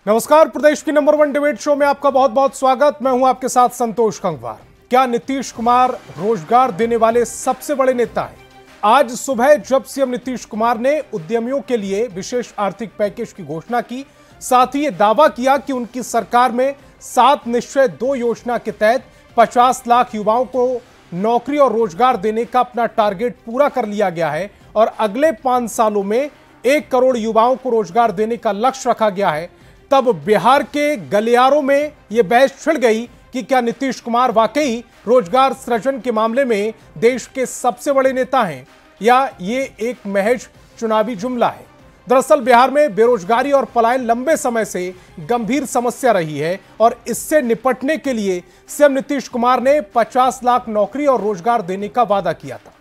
नमस्कार, प्रदेश की number 1 debate show में आपका बहुत बहुत स्वागत। मैं हूं आपके साथ संतोष गंगवार। क्या नीतीश कुमार रोजगार देने वाले सबसे बड़े नेता हैं? आज सुबह जब सीएम नीतीश कुमार ने उद्यमियों के लिए विशेष आर्थिक पैकेज की घोषणा की, साथ ही यह दावा किया कि उनकी सरकार में 7 निश्चय 2 योजना के तहत 50 लाख युवाओं को नौकरी और रोजगार देने का अपना टारगेट पूरा कर लिया गया है और अगले 5 सालों में 1 करोड़ युवाओं को रोजगार देने का लक्ष्य रखा गया है, तब बिहार के गलियारों में यह बहस छिड़ गई कि क्या नीतीश कुमार वाकई रोजगार सृजन के मामले में देश के सबसे बड़े नेता हैं या ये एक महज चुनावी जुमला है। दरअसल बिहार में बेरोजगारी और पलायन लंबे समय से गंभीर समस्या रही है और इससे निपटने के लिए सीएम नीतीश कुमार ने 50 लाख नौकरी और रोजगार देने का वादा किया था।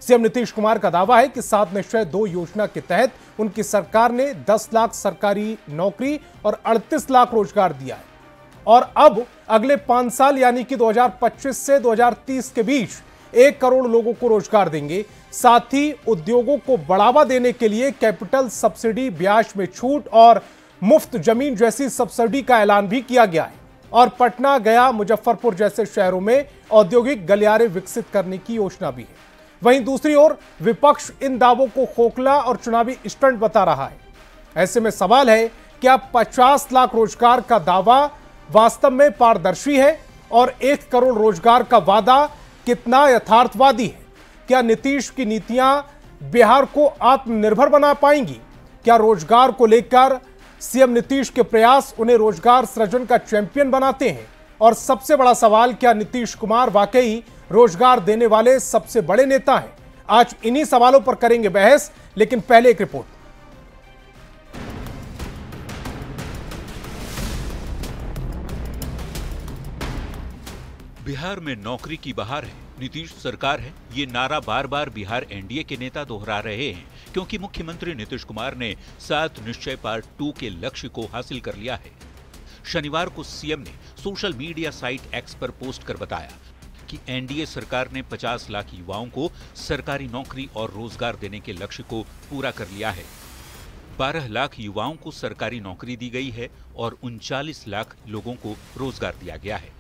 सीएम नीतीश कुमार का दावा है कि 7 निश्चय 2 योजना के तहत उनकी सरकार ने 10 लाख सरकारी नौकरी और 38 लाख रोजगार दिया है और अब अगले 5 साल यानी कि 2025 से 2030 के बीच 1 करोड़ लोगों को रोजगार देंगे। साथ ही उद्योगों को बढ़ावा देने के लिए कैपिटल सब्सिडी, ब्याज में छूट और मुफ्त जमीन जैसी सब्सिडी का ऐलान भी किया गया है और पटना, गया, मुजफ्फरपुर जैसे शहरों में औद्योगिक गलियारे विकसित करने की योजना भी है। वहीं दूसरी ओर विपक्ष इन दावों को खोखला और चुनावी स्टंट बता रहा है। ऐसे में सवाल है, क्या 50 लाख रोजगार का दावा वास्तव में पारदर्शी है और 1 करोड़ रोजगार का वादा कितना यथार्थवादी है? क्या नीतीश की नीतियां बिहार को आत्मनिर्भर बना पाएंगी? क्या रोजगार को लेकर सीएम नीतीश के प्रयास उन्हें रोजगार सृजन का चैंपियन बनाते हैं? और सबसे बड़ा सवाल, क्या नीतीश कुमार वाकई रोजगार देने वाले सबसे बड़े नेता हैं? आज इन्हीं सवालों पर करेंगे बहस, लेकिन पहले एक रिपोर्ट। बिहार में नौकरी की बहार है, नीतीश सरकार है, ये नारा बार बार बिहार एनडीए के नेता दोहरा रहे हैं क्योंकि मुख्यमंत्री नीतीश कुमार ने 7 निश्चय पार्ट 2 के लक्ष्य को हासिल कर लिया है। शनिवार को सीएम ने सोशल मीडिया साइट एक्स पर पोस्ट कर बताया कि एनडीए सरकार ने 50 लाख युवाओं को सरकारी नौकरी और रोजगार देने के लक्ष्य को पूरा कर लिया है। 12 लाख युवाओं को सरकारी नौकरी दी गई है और 39 लाख लोगों को रोजगार दिया गया है।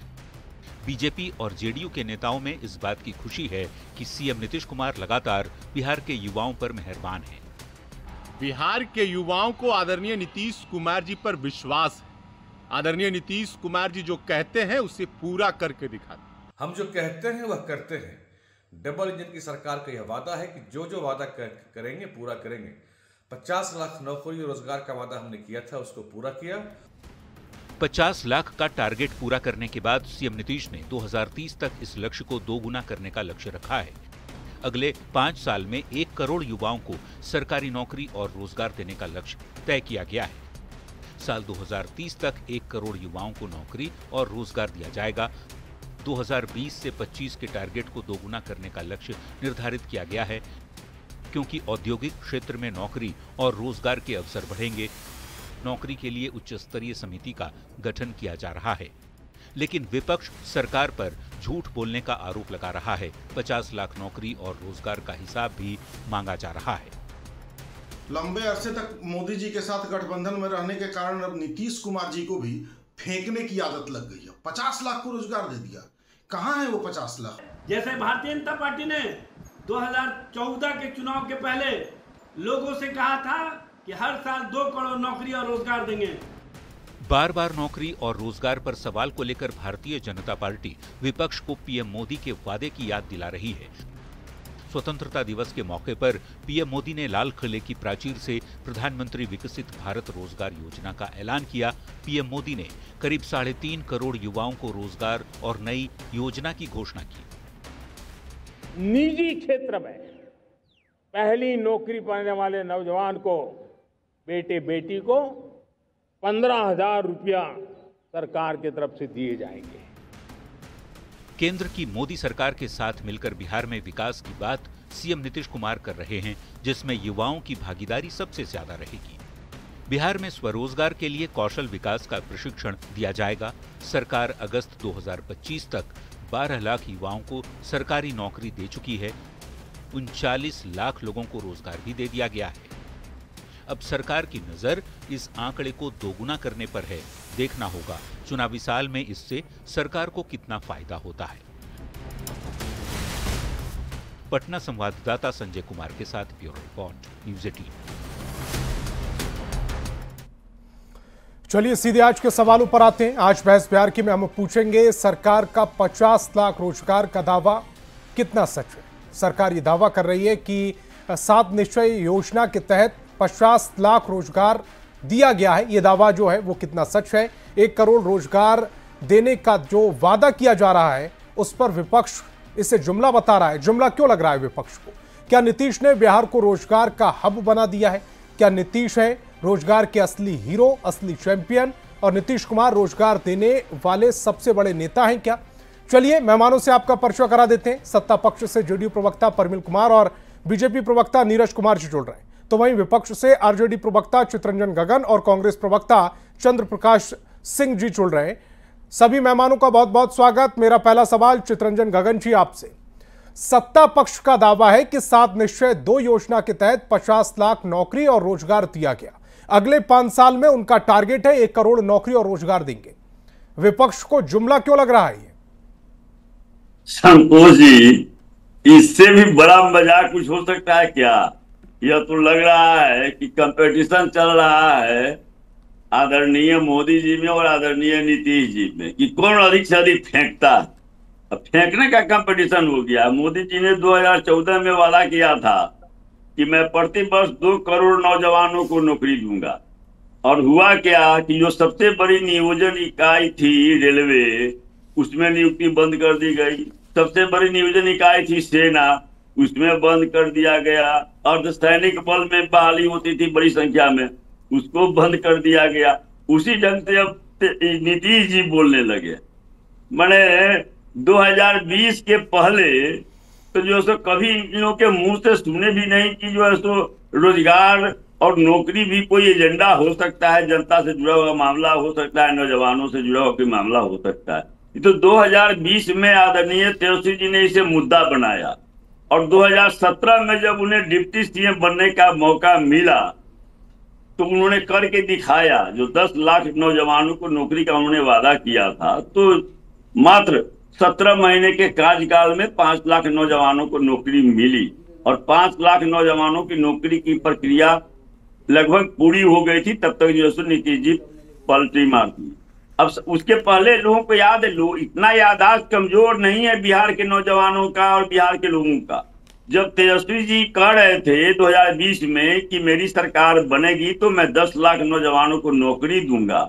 बीजेपी और जेडीयू के नेताओं में इस बात की खुशी है कि सीएम नीतीश कुमार लगातार बिहार के युवाओं पर मेहरबान हैं। बिहार के युवाओं को आदरणीय नीतीश कुमार जी पर विश्वास है। आदरणीय नीतीश कुमार जी जो कहते हैं उसे पूरा करके दिखाते हैं। हम जो कहते हैं वह करते हैं। डबल इंजन की सरकार का यह वादा है कि जो जो वादा करेंगे पूरा करेंगे। 50 लाख नौकरी और रोजगार का वादा हमने किया था, उसको पूरा किया। 50 लाख का टारगेट पूरा करने के बाद सीएम नीतीश ने 2030 तक इस लक्ष्य को 2 गुना करने का लक्ष्य रखा है। अगले 5 साल में 1 करोड़ युवाओं को सरकारी नौकरी और रोजगार देने का लक्ष्य तय किया गया है। साल 2030 तक 1 करोड़ युवाओं को नौकरी और रोजगार दिया जाएगा। 2020 से 25 के टारगेट को 2 गुना करने का लक्ष्य निर्धारित किया गया है क्योंकि औद्योगिक क्षेत्र में नौकरी और रोजगार के अवसर बढ़ेंगे। नौकरी के लिए उच्च स्तरीय समिति का गठन किया जा रहा है, लेकिन विपक्ष सरकार पर झूठ बोलने का आरोप लगा रहा है। 50 लाख नौकरी और रोजगार का हिसाब भी मांगा जा रहा है। लंबे अरसे तक मोदी जी के साथ गठबंधन में रहने के कारण अब नीतीश कुमार जी को भी फेंकने की आदत लग गई है। 50 लाख को रोजगार दे दिया, कहां है वो 50 लाख? जैसे भारतीय जनता पार्टी ने 2014 के चुनाव के पहले लोगों से कहा था कि हर साल 2 करोड़ नौकरी और रोजगार देंगे। बार बार नौकरी और रोजगार पर सवाल को लेकर भारतीय जनता पार्टी विपक्ष को पीएम मोदी के वादे की याद दिला रही है। स्वतंत्रता दिवस के मौके पर पीएम मोदी ने लाल किले की प्राचीर से प्रधानमंत्री विकसित भारत रोजगार योजना का ऐलान किया। पीएम मोदी ने करीब 3.5 करोड़ युवाओं को रोजगार और नई योजना की घोषणा की। निजी क्षेत्र में पहली नौकरी पाने वाले नौजवान को, बेटे बेटी को 15,000 रुपया सरकार की तरफ से दिए जाएंगे। केंद्र की मोदी सरकार के साथ मिलकर बिहार में विकास की बात सीएम नीतीश कुमार कर रहे हैं, जिसमें युवाओं की भागीदारी सबसे ज्यादा रहेगी। बिहार में स्वरोजगार के लिए कौशल विकास का प्रशिक्षण दिया जाएगा। सरकार अगस्त 2025 तक 12 लाख युवाओं को सरकारी नौकरी दे चुकी है। 39 लाख लोगों को रोजगार भी दे दिया गया है। अब सरकार की नजर इस आंकड़े को दोगुना करने पर है। देखना होगा चुनावी साल में इससे सरकार को कितना फायदा होता है। पटना संवाददाता संजय कुमार के साथ ब्यूरो रिपोर्ट, न्यूज़ 18। चलिए सीधे आज के सवालों पर आते हैं। आज बहस बिहार की में हम पूछेंगे, सरकार का 50 लाख रोजगार का दावा कितना सच है। सरकार ये दावा कर रही है कि 7 निश्चय योजना के तहत 50 लाख रोजगार दिया गया है। ये दावा जो है वो कितना सच है। 1 करोड़ रोजगार देने का जो वादा किया जा रहा है उस पर विपक्ष इसे जुमला बता रहा है। जुमला क्यों लग रहा है विपक्ष को? क्या नीतीश ने बिहार को रोजगार का हब बना दिया है? क्या नीतीश है रोजगार के असली हीरो, असली चैंपियन, और नीतीश कुमार रोजगार देने वाले सबसे बड़े नेता हैं क्या? चलिए मेहमानों से आपका परिचय करा देते हैं। सत्ता पक्ष से जेडीयू प्रवक्ता परमिल कुमार और बीजेपी प्रवक्ता नीरज कुमार जी जुड़ रहे हैं, तो वहीं विपक्ष से आरजेडी प्रवक्ता चितरंजन गगन और कांग्रेस प्रवक्ता चंद्र प्रकाश सिंह जी जुड़ रहे हैं। सभी मेहमानों का बहुत बहुत स्वागत। मेरा पहला सवाल चितरंजन गगन जी आपसे। सत्ता पक्ष का दावा है कि 7 निश्चय 2 योजना के तहत 50 लाख नौकरी और रोजगार दिया गया। अगले 5 साल में उनका टारगेट है 1 करोड़ नौकरी और रोजगार देंगे। विपक्ष को जुमला क्यों लग रहा है? संतोष जी, इससे भी बड़ा मजाक कुछ हो सकता है क्या? यह तो लग रहा है कि कंपटीशन चल रहा है आदरणीय मोदी जी में और आदरणीय नीतीश जी में कि कौन अधिक से अधिक फेंकता है। अब फेंकने का कंपटीशन हो गया। मोदी जी ने 2014 में वादा किया था कि मैं प्रति वर्ष 2 करोड़ नौजवानों को नौकरी दूंगा, और हुआ क्या कि जो सबसे बड़ी नियोजन इकाई थी रेलवे, उसमें नियुक्ति बंद कर दी गई। सबसे बड़ी नियोजन इकाई थी सेना, उसमें बंद कर दिया गया। अर्धसैनिक बल में बहाली होती थी बड़ी संख्या में, उसको बंद कर दिया गया। उसी ढंग से अब नीतीश जी बोलने लगे। मैंने 2020 के पहले तो जो सो कभी इन लोगों के मुंह से सुने भी नहीं कि जो है सो रोजगार और नौकरी भी कोई एजेंडा हो सकता है, जनता से जुड़ा हुआ मामला हो सकता है, नौजवानों से जुड़ा हुआ कोई मामला हो सकता है। तो 2020 में आदरणीय तेजस्वी जी ने इसे मुद्दा बनाया, और 2017 में जब उन्हें डिप्टी सीएम बनने का मौका मिला तो उन्होंने करके दिखाया। जो 10 लाख नौजवानों को नौकरी का उन्होंने वादा किया था, तो मात्र 17 महीने के कार्यकाल में 5 लाख नौजवानों को नौकरी मिली, और 5 लाख नौजवानों की नौकरी की प्रक्रिया लगभग पूरी हो गई थी। तब तक जो है नीतीश जी पलटी मारती। अब उसके पहले लोगों को याद है, लोग इतना याददाश्त कमजोर नहीं है बिहार के नौजवानों का और बिहार के लोगों का। जब तेजस्वी जी कह रहे थे 2020 में कि मेरी सरकार बनेगी तो मैं 10 लाख नौजवानों को नौकरी दूंगा,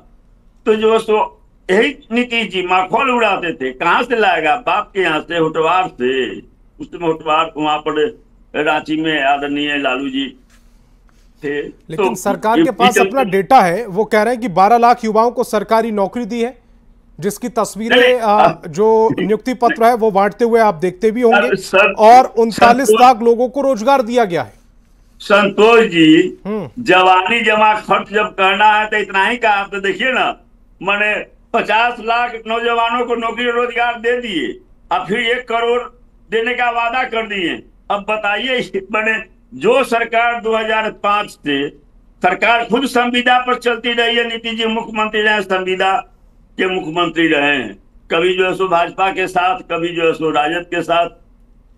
तो जो सो यही नीतीश जी माखौल उड़ाते थे। कहां से लाएगा? बाप के यहाँ से, होटवार से। उस समय होटवार वहां पर रांची में आदरणीय लालू जी थे। लेकिन तो सरकार के पास अपना डेटा है। वो कह रहे हैं कि 12 लाख युवाओं को सरकारी नौकरी दी है, जिसकी तस्वीरें जो नियुक्ति पत्र है वो बांटते हुए आप देखते भी होंगे, और 39 लाख लोगों को रोजगार दिया गया है। संतोष जी, जवानी जमा खर्च जब करना है तो इतना ही का। आप तो देखिए ना, मैंने 50 लाख नौजवानों को नौकरी रोजगार दे दिए, अब फिर 1 करोड़ देने का वादा कर दिए। अब बताइए, मैंने जो सरकार 2005 से सरकार खुद संविदा पर चलती रही है। नीतीश जी मुख्यमंत्री रहे, संविदा के मुख्यमंत्री रहे हैं, कभी जो है सो भाजपा के साथ, कभी जो है सो राजद के साथ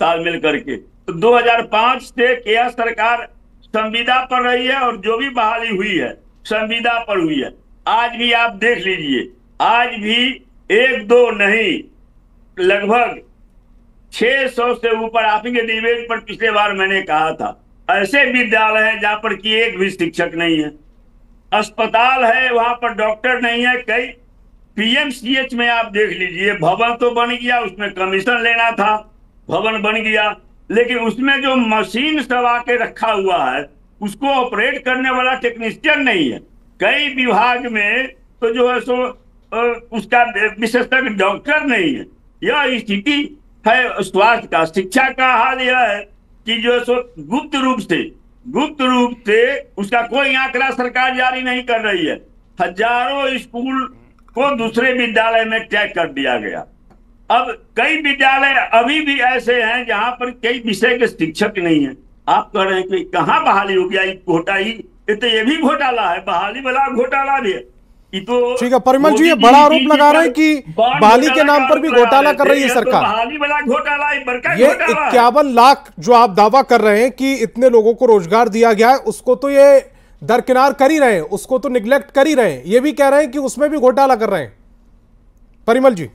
तालमेल करके। तो 2005 से यह सरकार संविदा पर रही है, और जो भी बहाली हुई है संविदा पर हुई है। आज भी आप देख लीजिए, आज भी 1-2 नहीं, लगभग 600 से ऊपर। आप ही के डिबेट पर पिछले बार मैंने कहा था, ऐसे विद्यालय हैं जहां पर कि एक भी शिक्षक नहीं है, अस्पताल है वहां पर डॉक्टर नहीं है। कई पीएमसीएच में आप देख लीजिए, भवन तो बन गया, उसमें कमीशन लेना था, भवन बन गया, लेकिन उसमें जो मशीन सब आके रखा हुआ है उसको ऑपरेट करने वाला टेक्नीशियन नहीं है। कई विभाग में तो जो है सो उसका विशेषज्ञ डॉक्टर नहीं है। यह स्थिति है स्वास्थ्य का। शिक्षा का हाल यह है कि जो है सो गुप्त रूप से उसका कोई आंकड़ा सरकार जारी नहीं कर रही है। हजारों स्कूल को दूसरे विद्यालय में टैग कर दिया गया। अब कई विद्यालय अभी भी ऐसे हैं जहां पर कई विषय के शिक्षक नहीं है। आप कह रहे हैं कि कहां बहाली हो गया, कोटा ही ये भी घोटाला है, बहाली वाला घोटाला भी है। तो ठीक है परिमल जी, ये बड़ा आरोप लगा रहे हैं कि बहाली के नाम पर भी घोटाला कर रही है सरकार। बहाली वाला घोटाला, ये 51 लाख जो आप दावा कर रहे हैं कि इतने लोगों को रोजगार दिया गया है, उसको तो ये दरकिनार कर ही रहे हैं, उसको तो निगलेक्ट कर ही रहे हैं। ये भी कह रहे हैं कि उसमें भी घोटाला कर रहे हैं। परिमल जी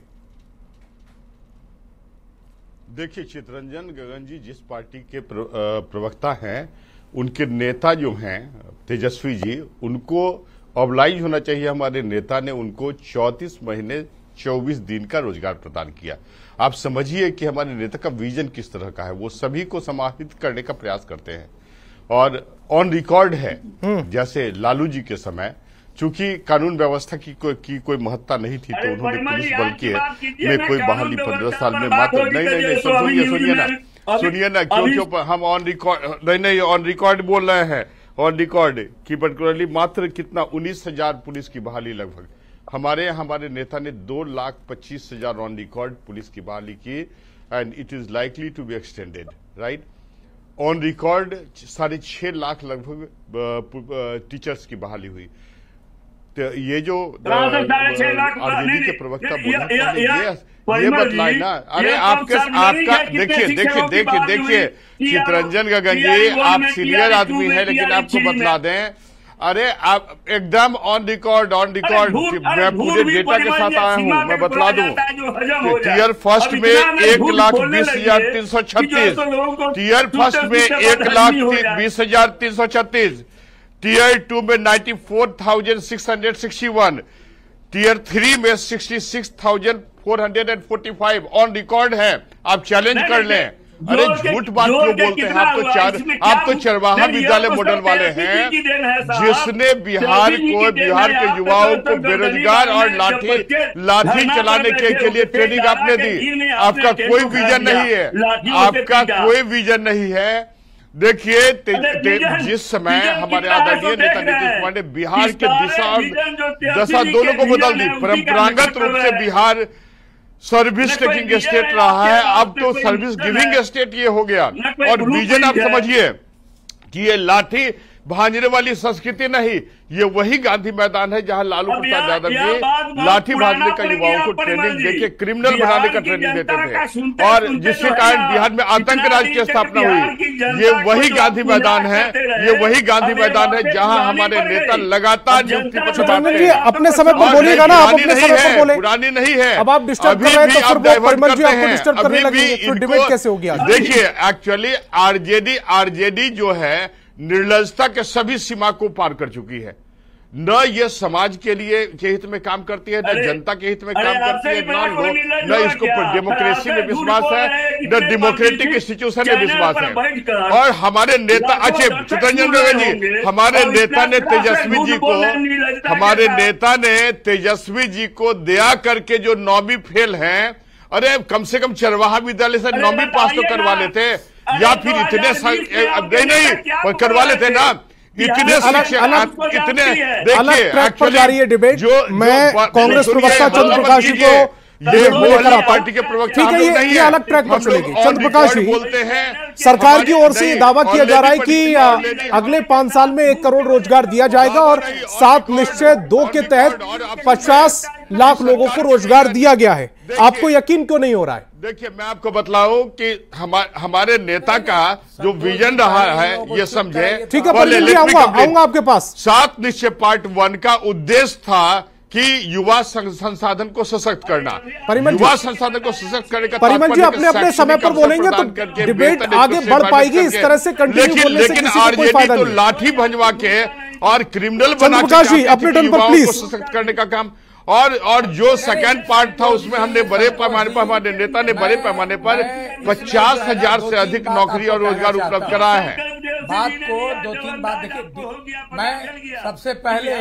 देखिए, चितरंजन गगन जी जिस पार्टी के प्रवक्ता हैं, उनके नेता जो हैं तेजस्वी जी, उनको ऑब्लाइज होना चाहिए। हमारे नेता ने उनको 34 महीने 24 दिन का रोजगार प्रदान किया। आप समझिए कि हमारे नेता का विजन किस तरह का है। वो सभी को समाहित करने का प्रयास करते हैं और ऑन रिकॉर्ड है। जैसे लालू जी के समय चूंकि कानून व्यवस्था की कोई महत्ता नहीं थी, तो उन्होंने पुलिस बल में कोई बहाली 15 साल में मात्र नहीं सुनिए ना क्यों हम ऑन रिकॉर्ड नहीं ऑन रिकॉर्ड बोल रहे हैं। ऑन रिकॉर्ड की पर्टिकुलरली मात्र कितना 19,000 पुलिस की बहाली लगभग हमारे नेता ने 2,25,000 ऑन रिकॉर्ड पुलिस की बहाली की, and it is likely to be extended, right. On record 6.5 lakh लगभग टीचर्स की बहाली हुई। तो ये जो आरजेडी के प्रवक्ता बोले ये बतलाए ना। अरे आपका देखिए चितरंजन गगन जी, आप सीनियर आदमी हैं, लेकिन आपको बतला दें, अरे आप एकदम ऑन रिकॉर्ड मैं पूरे डेटा के साथ आया हूं। मैं बतला दूं, टीयर फर्स्ट में 1,20,336, टीयर फर्स्ट में 1,20,336, टीयर 2 में 94,661, टीयर 3 में 66,445 ऑन रिकॉर्ड है। आप चैलेंज कर लें। अरे झूठ बात क्यों बोलते हैं? आप तो चरवाहा विद्यालय मॉडल वाले हैं, जिसने बिहार के युवाओं को बेरोजगार और लाठी चलाने के लिए ट्रेनिंग आपने दी। आपका कोई विजन नहीं है, आपका कोई विजन नहीं है। देखिए जिस समय हमारे आदरणीय नेता नीतीश कुमार ने बिहार के दिशा और दशा दोनों को बदल दी। परंपरागत रूप से बिहार सर्विस टेकिंग स्टेट रहा है, अब तो सर्विस गिविंग स्टेट ये हो गया। और विजन आप समझिए कि ये लाठी भांजने वाली संस्कृति नहीं, ये वही गांधी मैदान है जहां लालू प्रसाद यादव जी लाठी भांजने का युवाओं को ट्रेनिंग देके क्रिमिनल बनाने का ट्रेनिंग देते थे, और जिसके कारण बिहार में आतंक राज की स्थापना हुई। ये वही गांधी मैदान है, जहां हमारे नेता लगातार नियुक्ति पत्र बांटते हैं। अपने समय पर बोलिएगा ना, आप अपने समय पर बोले। पुरानी नहीं है, अब आप डिस्टर्ब कर रहे हैं, तो फिर परिमल जी आपको डिस्टर्ब करने लगे, फिर डिबेट कैसे हो गया? देखिए एक्चुअली आरजेडी जो है निर्लजता के सभी सीमा को पार कर चुकी है। न ये समाज के लिए के हित में काम करती है, न जनता के हित में काम करती है, न इसको डेमोक्रेसी में विश्वास है, न डेमोक्रेटिक इंस्टीट्यूशन में विश्वास है। और हमारे नेता चितरंजन गगन जी, हमारे नेता ने तेजस्वी जी को दया करके जो 9वीं फेल हैं, अरे कम से कम चरवाहा विद्यालय से 9वीं पास तो करवा लेते, या फिर इतने नहीं करवा लेते ना। इतने अलग ट्रैक पर जा रही है डिबेट। मैं कांग्रेस प्रवक्ता चंद्र प्रकाश जी को पार्टी के प्रवक्ता, ठीक है, ये अलग ट्रैक पर चलेगी। चंद्र प्रकाश जी, बोलते हैं सरकार की ओर से ये दावा किया जा रहा है कि अगले 5 साल में 1 करोड़ रोजगार दिया जाएगा और 7 निश्चय 2 के तहत 50 लाख लोगों को रोजगार दिया गया है। आपको यकीन क्यों नहीं हो रहा है? देखिए मैं आपको बतलाऊं कि हमारे नेता का जो विजन रहा है ये समझे। ठीक है, आऊंगा आपके पास। 7 निश्चय पार्ट 1 का उद्देश्य था कि युवा संसाधन को सशक्त करना, युवा संसाधन को सशक्त करने का। परिमल जी अपने समय पर बोलेंगे तो डिबेट आगे बढ़ पाएगी। इस तरह से कंटिन्यू बोलने से किसी को कोई फायदा नहीं। लाठी भंजवा के और क्रिमिनल बना के अपने टर्न पर प्लीज सशक्त करने का काम। और जो सेकंड पार्ट था उसमें हमने बड़े पैमाने पर, हमारे नेता ने बड़े पैमाने पर 50,000 से अधिक नौकरी और रोजगार उपलब्ध कराया है। बात को 2-3 बात देखिए, मैं सबसे पहले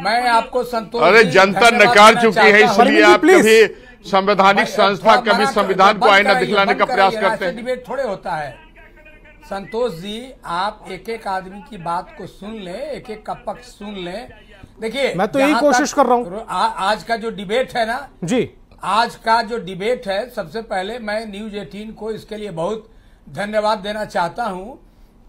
मैं आपको संतोष, अरे जनता नकार चुकी है, इसलिए आप कभी संवैधानिक संस्था कभी संविधान को आईना दिखलाने का प्रयास करते हैं। डिबेट थोड़े होता है। संतोष जी, आप एक आदमी की बात को सुन लें, एक का पक्ष सुन लें। देखिए मैं तो यही कोशिश कर रहा हूँ। आज का जो डिबेट है ना जी, आज का जो डिबेट है, सबसे पहले मैं न्यूज 18 को इसके लिए बहुत धन्यवाद देना चाहता हूँ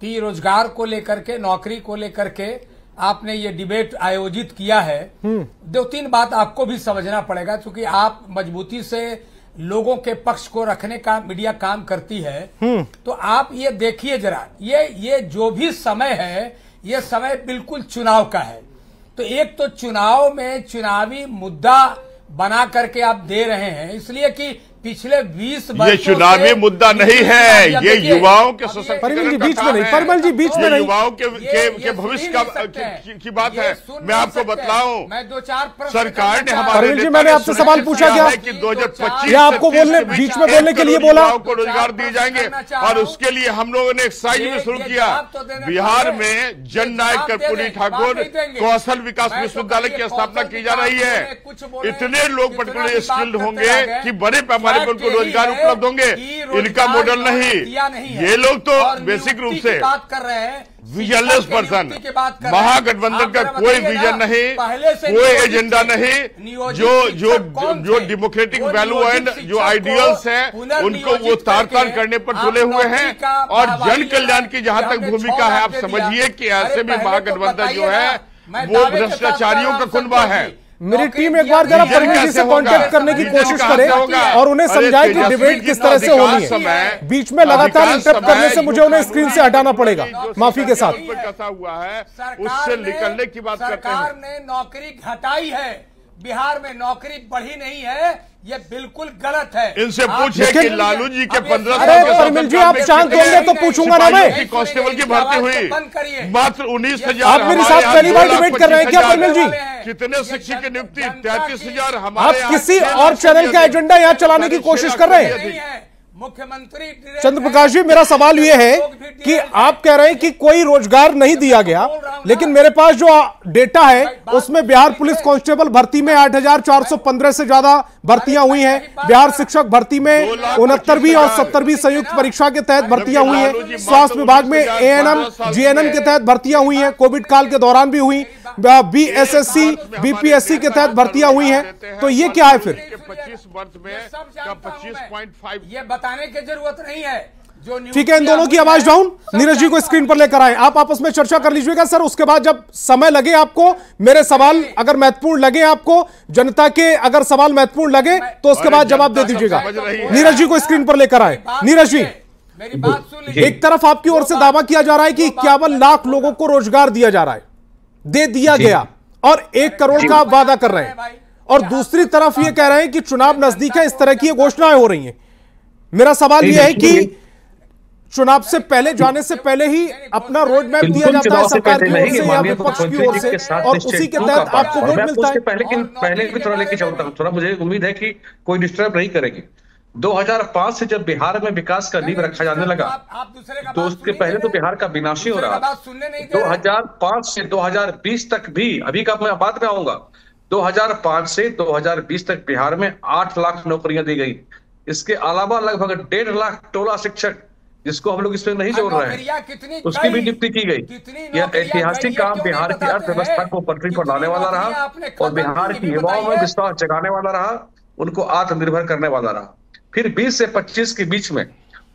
कि रोजगार को लेकर के, नौकरी को लेकर के आपने ये डिबेट आयोजित किया है। 2-3 बात आपको भी समझना पड़ेगा, क्योंकि आप मजबूती से लोगों के पक्ष को रखने का मीडिया काम करती है। तो आप ये देखिए जरा, ये जो भी समय है, ये समय बिल्कुल चुनाव का है। तो एक तो चुनाव में चुनावी मुद्दा बना करके आप दे रहे हैं, इसलिए कि पिछले 20 वर्षों ये चुनावी मुद्दा नहीं है, ये युवाओं के परिमल जी बीच में नहीं, परिमल जी बीच में नहीं, युवाओं के भविष्य की बात है। मैं आपको बतलाऊं, मैं 2-4 सरकार ने हमारे परिमल जी, मैंने आपसे सवाल पूछा क्या कि 2025 या आपको बोलने बीच में बोलने के लिए बोला को रोजगार दिए जाएंगे, और उसके लिए हम लोगों ने एक्सरसाइज भी शुरू किया। बिहार में जन नायक कर्पूरी ठाकुर कौशल विकास विश्वविद्यालय की स्थापना की जा रही है। इतने लोग पर्टिकुलर स्किल्ड होंगे कि बड़े पैमाने पर उनको रोजगार उपलब्ध होंगे। इनका मॉडल नहीं, ये लोग तो बेसिक रूप से बात कर रहे हैं, विजनलेस पर्सन। महागठबंधन का कोई विजन नहीं, कोई एजेंडा नहीं। जो डेमोक्रेटिक वैल्यू एंड जो आइडियल्स हैं उनको वो तार करने पर तुले हुए हैं। और जन कल्याण की जहां तक भूमिका है, आप समझिए कि ऐसे भी महागठबंधन जो है वो भ्रष्टाचारियों का कुनबा है। मेरी टीम एक बार जरा परिमल जी से कांटेक्ट करने की कोशिश करे और उन्हें समझाए कि डिबेट किस तरह से होनी है। बीच में लगातार इंटरप्ट करने से मुझे उन्हें स्क्रीन से हटाना पड़ेगा, माफी के साथ। कसा हुआ है, उससे निकलने की बात करते हैं। सरकार ने नौकरी घटाई है, बिहार में नौकरी बढ़ी नहीं है, ये बिल्कुल गलत है। इनसे पूछे कि लालू जी के 15 अरे परिमल जी, आप शांत होंगे तो पूछूंगा ना मैं। कांस्टेबल की भर्ती हुई मात्र 19,000। आप मेरे साथ पहली बार डिबेट कर रहे हैं क्या परिमल जी? कितने शिक्षक की नियुक्ति? 33,000। आप किसी और चैनल का एजेंडा यहाँ चलाने की कोशिश कर रहे हैं। मुख्यमंत्री चंद्र प्रकाश जी, मेरा सवाल यह है कि आप कह रहे हैं कि कोई रोजगार नहीं दिया गया, लेकिन मेरे पास जो डेटा है उसमें बिहार पुलिस कांस्टेबल भर्ती में 8,415 से ज्यादा भर्तियां हुई हैं। बिहार शिक्षक भर्ती में 69वीं और 70वीं संयुक्त परीक्षा के तहत भर्तियां हुई हैं। स्वास्थ्य विभाग में एएनएम, जीएनएम के तहत भर्तियां हुई हैं, कोविड काल के दौरान भी हुई। बीएसएससी, बीपीएससी के तहत भर्तियां हुई हैं। तो ये क्या है फिर? 25 वर्ष में 25.5। ये बताने की जरूरत नहीं है। ठीक है, इन दोनों की आवाज डाउन। नीरज जी को स्क्रीन पर लेकर आए, आप आपस में चर्चा कर लीजिएगा सर। उसके बाद जब समय लगे आपको, मेरे सवाल अगर महत्वपूर्ण लगे आपको, जनता के अगर सवाल महत्वपूर्ण लगे तो उसके बाद जवाब दे दीजिएगा। नीरज जी को स्क्रीन पर लेकर आए। नीरज जी, मेरी बात सुन लीजिए। एक तरफ आपकी ओर से दावा किया जा रहा है कि 51 लाख लोगों को रोजगार दिया जा रहा है, दे दिया गया, और 1 करोड़ का आप वादा कर रहे हैं, और दूसरी तरफ ये कह रहे हैं कि चुनाव नजदीक है, इस तरह की घोषणाएं हो रही हैं। मेरा सवाल यह है कि चुनाव से पहले जाने से पहले ही अपना रोड मैप दिया जाता है सरकार की ओर से या विपक्ष की ओर से, और उसी के तहत आपको वोट मिलता है। पहले भी थोड़ा लेके चलता हूँ, थोड़ा मुझे उम्मीद है कि कोई डिस्टर्ब नहीं करेगी। 2005 से जब बिहार में विकास का नींव रखा जाने लगा तो उसके पहले तो बिहार का विनाशी हो रहा। 2005 से 2020 तक भी, अभी का मैं बात में आऊंगा, 2005 से 2020 तक बिहार में 8 लाख नौकरियां दी गई। इसके अलावा लगभग 1.5 लाख टोला शिक्षक, जिसको हम लोग इसमें नहीं जोड़ रहे हैं, उसकी भी नियुक्ति की गई। यह ऐतिहासिक काम बिहार की अर्थव्यवस्था को पटरी पर लाने वाला रहा और बिहार की युवाओं में विश्वास जगाने वाला रहा, उनको आत्मनिर्भर करने वाला रहा। फिर 20 से 25 के बीच में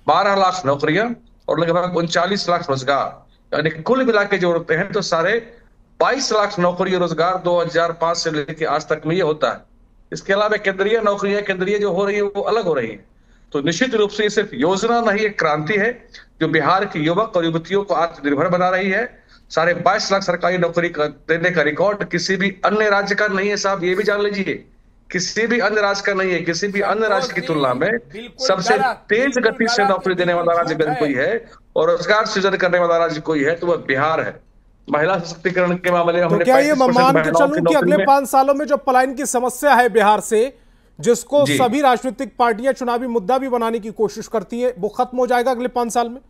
12 लाख नौकरियां और लगभग 39 लाख रोजगार, यानी कुल मिला के जोड़ते हैं तो सारे 22 लाख नौकरी और रोजगार 2005 से लेकर आज तक में ये होता है। इसके अलावा केंद्रीय नौकरियां, केंद्रीय जो हो रही है वो अलग हो रही है। तो निश्चित रूप से ये सिर्फ योजना नहीं, एक क्रांति है जो बिहार के युवक और युवतियों को आत्मनिर्भर बना रही है। 22.5 लाख सरकारी नौकरी देने का रिकॉर्ड किसी भी अन्य राज्य का नहीं है साहब, ये भी जान लीजिए। किसी भी अन्य राज्य का नहीं है। किसी भी अन्य राज्य की तुलना में सबसे तेज गति से नौकरी देने वाला राज्य अगर कोई है और रोजगार सृजन करने वाला राज्य कोई है तो वह बिहार है। महिला सशक्तिकरण के मामले में तो क्या ये मान के चलूं कि अगले 5 सालों में जो पलायन की समस्या है बिहार से, जिसको सभी राजनीतिक पार्टियां चुनावी मुद्दा भी बनाने की कोशिश करती है, वो खत्म हो जाएगा अगले 5 साल में?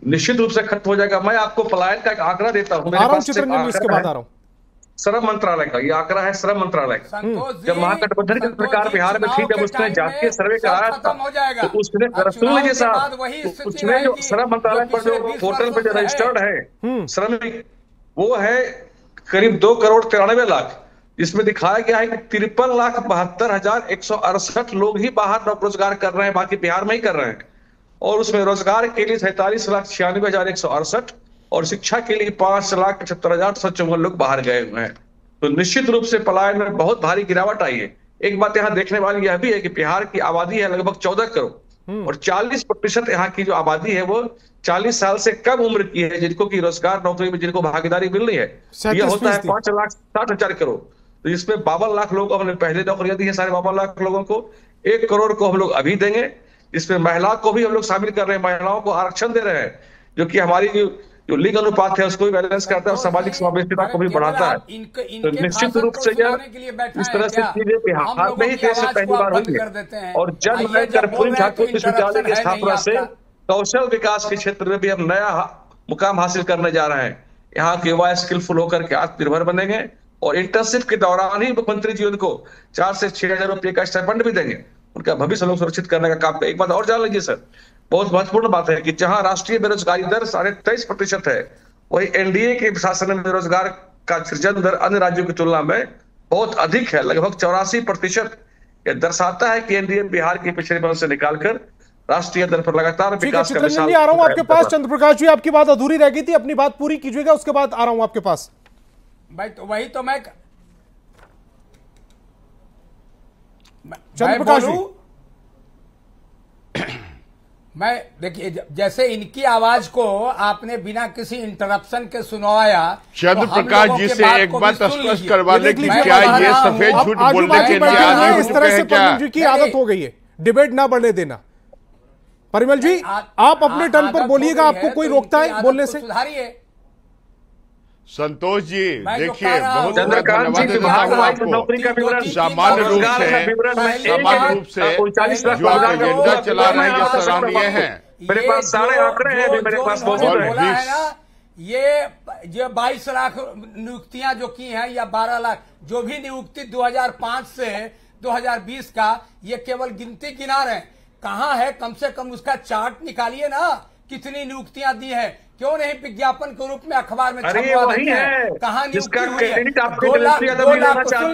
निश्चित रूप से खत्म हो जाएगा। मैं आपको पलायन का एक आंकड़ा देता हूं, इसके बाद आ रहा हूं। श्रम मंत्रालय का ये आंकड़ा है, श्रम मंत्रालय का। जब महागठबंधन की सरकार बिहार में थी, जब उसने जातीय सर्वे कराया था तो उसने सुन लीजिए साहब, उसने जो श्रम मंत्रालय पर जो पोर्टल पर जो रजिस्टर्ड है श्रमिक, वो है करीब 2 करोड़ 93 लाख, जिसमें दिखाया गया है कि 53,72,168 लोग ही बाहर रोजगार कर रहे हैं, बाकी बिहार में ही कर रहे हैं। और उसमें रोजगार के लिए 47,96,168 और शिक्षा के लिए 5,78,754 लोग बाहर गए हुए हैं। तो निश्चित रूप से पलायन में बहुत भारी गिरावट आई है। एक बात यहाँ देखने वाली यह भी है कि बिहार की आबादी है लगभग 14 करोड़ और 40% यहाँ की जो आबादी है वो 40 साल से कम उम्र की है, जिनको की रोजगार नौकरी में जिनको भागीदारी मिल रही है। यह होता है 5,60,000 करोड़। तो इसमें 52 लाख लोगों को हमने पहले नौकरियां दी है, 52 लाख लोगों को। 1 करोड़ को हम लोग अभी देंगे। इसमें महिला को भी हम लोग शामिल कर रहे हैं, महिलाओं को आरक्षण दे रहे हैं, जो कि हमारी जो लिंग अनुपात है उसको भी बैलेंस करता है और सामाजिक समावेशिता को भी बढ़ाता है। तो निश्चित रूप से इस तरह से चीजें बिहार में ही देश से पहली बार हुई है। और जब मैं कर्पूरी ठाकुर विश्वविद्यालय की स्थापना से कौशल विकास के क्षेत्र में भी हम नया मुकाम हासिल करने जा रहे हैं। यहाँ के युवा स्किलफुल होकर के आत्मनिर्भर बनेंगे और इंटर्नशिप के दौरान ही मुख्यमंत्री जी उनको 4 से 6,000 रुपये का स्टाइपेंड भी देंगे। उनका भविष्य लोग सुरक्षित करने का काम। एक बात और जान लीजिए सर, बहुत महत्वपूर्ण बात है कि जहां राष्ट्रीय बेरोजगारी दर 23.5% है, वही एनडीए के शासन में बेरोजगार का सृजन दर अन्य राज्यों की तुलना में बहुत अधिक है, लगभग 84%। यह दर्शाता है कि एनडीए बिहार के पिछड़ेपन से निकालकर राष्ट्रीय दर पर लगातार विकास का मिसाल। आ रहा हूं आपके पास। चंद्र प्रकाश जी, आपकी बात अधूरी रह गई थी, अपनी बात पूरी कीजिएगा, उसके बाद आ रहा हूं आपके पास। भाई तो वही तो मैं चंद्र प्रकाश जी, मैं देखिए जैसे इनकी आवाज को आपने बिना किसी इंटरप्शन के सुनवाया। चंद्र प्रकाश जी से एक बात स्पष्ट करवा लें कि क्या ये सफेद झूठ बोलने के लिए इस तरह से परिमल जी की आदत हो गई है डिबेट ना बढ़ने देना। परिमल जी, आप अपने टर्न पर बोलिएगा, आपको कोई रोकता है बोलने से? सुधारिए संतोष जी। देखिए, बहुत चंद्रकांत जी, नौकरी का विवरण सामान्य रूप से जो आप एजेंडा चला रहे हैं ये सराहनीय है। मेरे पास सारे आंकड़े हैं, मेरे पास बोला है ना, ये 22 लाख नियुक्तियां जो की हैं या 12 लाख जो भी नियुक्ति 2005 से 2020 का, ये केवल गिनती गिना रहे हैं। कहां है? कम से कम उसका चार्ट निकालिए ना, कितनी नियुक्तियां दी है। क्यों नहीं विज्ञापन के रूप में अखबार में छपवा देते हैं? कहां नियुक्ति हुई है? 2 लाख सुन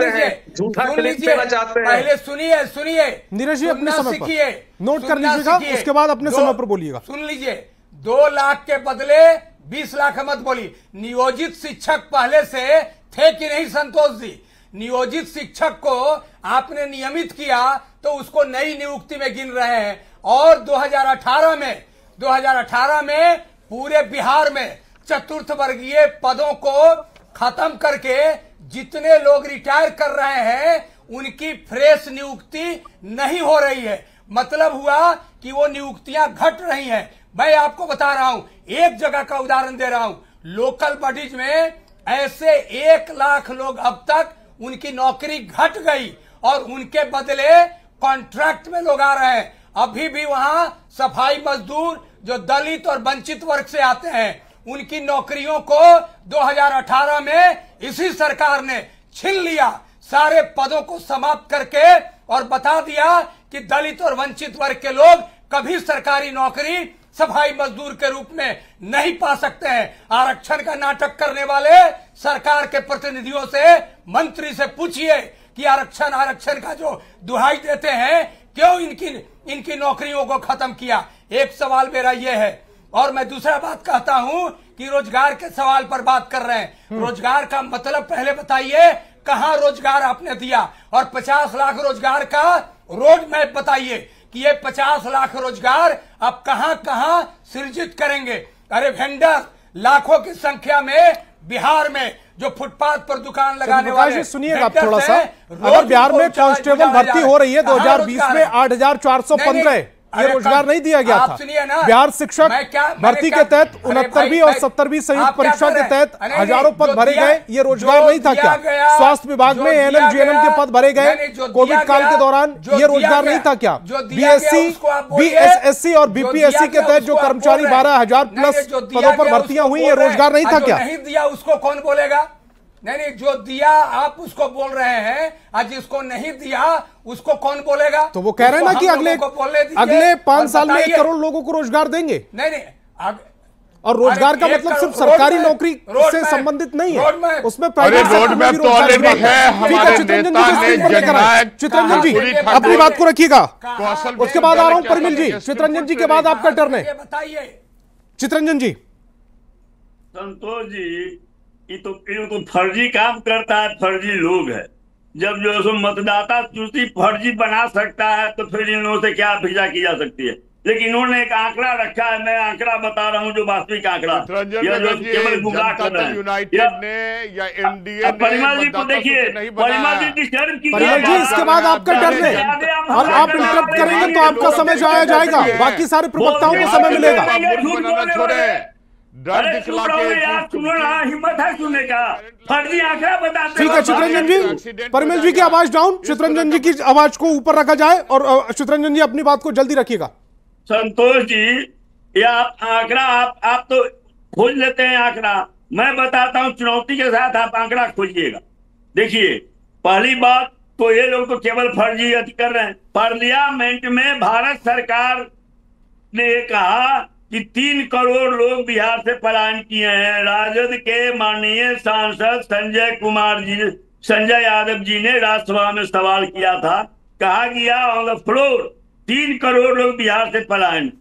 लीजिए, पहले सुनिए नीरज जी, अपने समय पर नोट कर लीजिएगा, उसके बाद अपने समय पर बोलिएगा। सुन लीजिए, 2 लाख के बदले 20 लाख मत बोली। नियोजित शिक्षक पहले से थे कि नहीं संतोष जी? नियोजित शिक्षक को आपने नियमित किया तो उसको नई नियुक्ति में गिन रहे हैं। और 2018 में पूरे बिहार में चतुर्थ वर्गीय पदों को खत्म करके जितने लोग रिटायर कर रहे हैं उनकी फ्रेश नियुक्ति नहीं हो रही है। मतलब हुआ कि वो नियुक्तियां घट रही हैं। मैं आपको बता रहा हूं, एक जगह का उदाहरण दे रहा हूं। लोकल बॉडीज में ऐसे 1 लाख लोग अब तक उनकी नौकरी घट गई और उनके बदले कॉन्ट्रैक्ट में लोग आ रहे हैं। अभी भी वहां सफाई मजदूर जो दलित और वंचित वर्ग से आते हैं उनकी नौकरियों को 2018 में इसी सरकार ने छीन लिया। सारे पदों को समाप्त करके और बता दिया कि दलित और वंचित वर्ग के लोग कभी सरकारी नौकरी सफाई मजदूर के रूप में नहीं पा सकते हैं। आरक्षण का नाटक करने वाले सरकार के प्रतिनिधियों से, मंत्री से पूछिए कि आरक्षण का जो दुहाई देते हैं, क्यों इनकी नौकरियों को खत्म किया। एक सवाल मेरा यह है। और मैं दूसरा बात कहता हूं कि रोजगार के सवाल पर बात कर रहे हैं। रोजगार का मतलब पहले बताइए, कहां रोजगार आपने दिया? और 50 लाख रोजगार का रोड मैप बताइए कि ये 50 लाख रोजगार अब कहां कहां सृजित करेंगे। अरे वेंडर लाखों की संख्या में बिहार में जो फुटपाथ पर दुकान लगाने वाले, सुनिएगा आप थोड़ा सा। अगर बिहार में कांस्टेबल भर्ती हो रही है 2020 में 8,415, ये रोजगार नहीं दिया गया था। बिहार शिक्षक भर्ती के तहत 69वीं और 70वीं संयुक्त परीक्षा के तहत हजारों पद भरे गए, ये रोजगार नहीं था क्या? स्वास्थ्य विभाग में एएनएम जीएनएम के पद भरे गए कोविड काल के दौरान, ये रोजगार नहीं था क्या? बीएससी बीएसएससी और बीपीएससी के तहत जो कर्मचारी 12,000 प्लस पदों पर भर्तियां हुई, ये रोजगार नहीं था क्या? नहीं दिया उसको कौन बोलेगा? नहीं, जो दिया आप उसको बोल रहे हैं, आज जिसको नहीं दिया उसको कौन बोलेगा? तो वो कह रहे हैं ना कि अगले 5 साल में 1 करोड़ लोगों को रोजगार देंगे। नहीं, और रोजगार का मतलब सिर्फ सरकारी नौकरी से संबंधित नहीं है, उसमें प्राइवेट रोड मैप तो ऑलरेडी है। हमारे नेता ने जननायक चित्ररंजन जी अपनी बात को रखिएगा, उसके बाद आ रहा हूं परिमल जी। चित्ररंजन जी के बाद आपका टर्न है। चित्ररंजन जी। संतोष जी, ये तो फर्जी काम करता है, फर्जी लोग है। जब जो सो मतदाता सूची फर्जी बना सकता है तो फिर इन लोगों से क्या अपेक्षा की जा सकती है। लेकिन इन्होंने एक आंकड़ा रखा है, मैं आंकड़ा बता रहा हूं जो वास्तविक आंकड़ा केवल गुमराह कर रहे हैं। यूनाइटेड ने या एनडीए परिमल जी को देखिए, परिमल जी डिस्टर्ब कीजिए। परिमल जी इसके बाद आपका टर्न है और आप इंटरप्ट करेंगे तो आपका समय जाया जाएगा, बाकी सारे प्रवक्ताओं को समय मिलेगा। हिम्मत है सुनने का, फर्जी आंकड़ा बताते। ठीक है चित्ररंजन जी, परिमल जी की आवाज डाउन, चित्ररंजन जी की आवाज को ऊपर रखा जाए और चित्ररंजन जी अपनी बात को जल्दी रखिएगा। संतोष जी, ये आंकड़ा आप तो खोज लेते हैं आंकड़ा, मैं बताता हूं चुनौती के साथ आप आंकड़ा खोजिएगा। देखिए, पहली बात तो ये लोग तो केवल फर्जी कर रहे हैं। पार्लियामेंट में भारत सरकार ने कहा कि 3 करोड़ लोग बिहार से पलायन किए हैं। राजद के माननीय सांसद संजय यादव जी ने राज्यसभा में सवाल किया था, कहा गया ऑन द फ्लोर 3 करोड़ लोग बिहार से पलायन।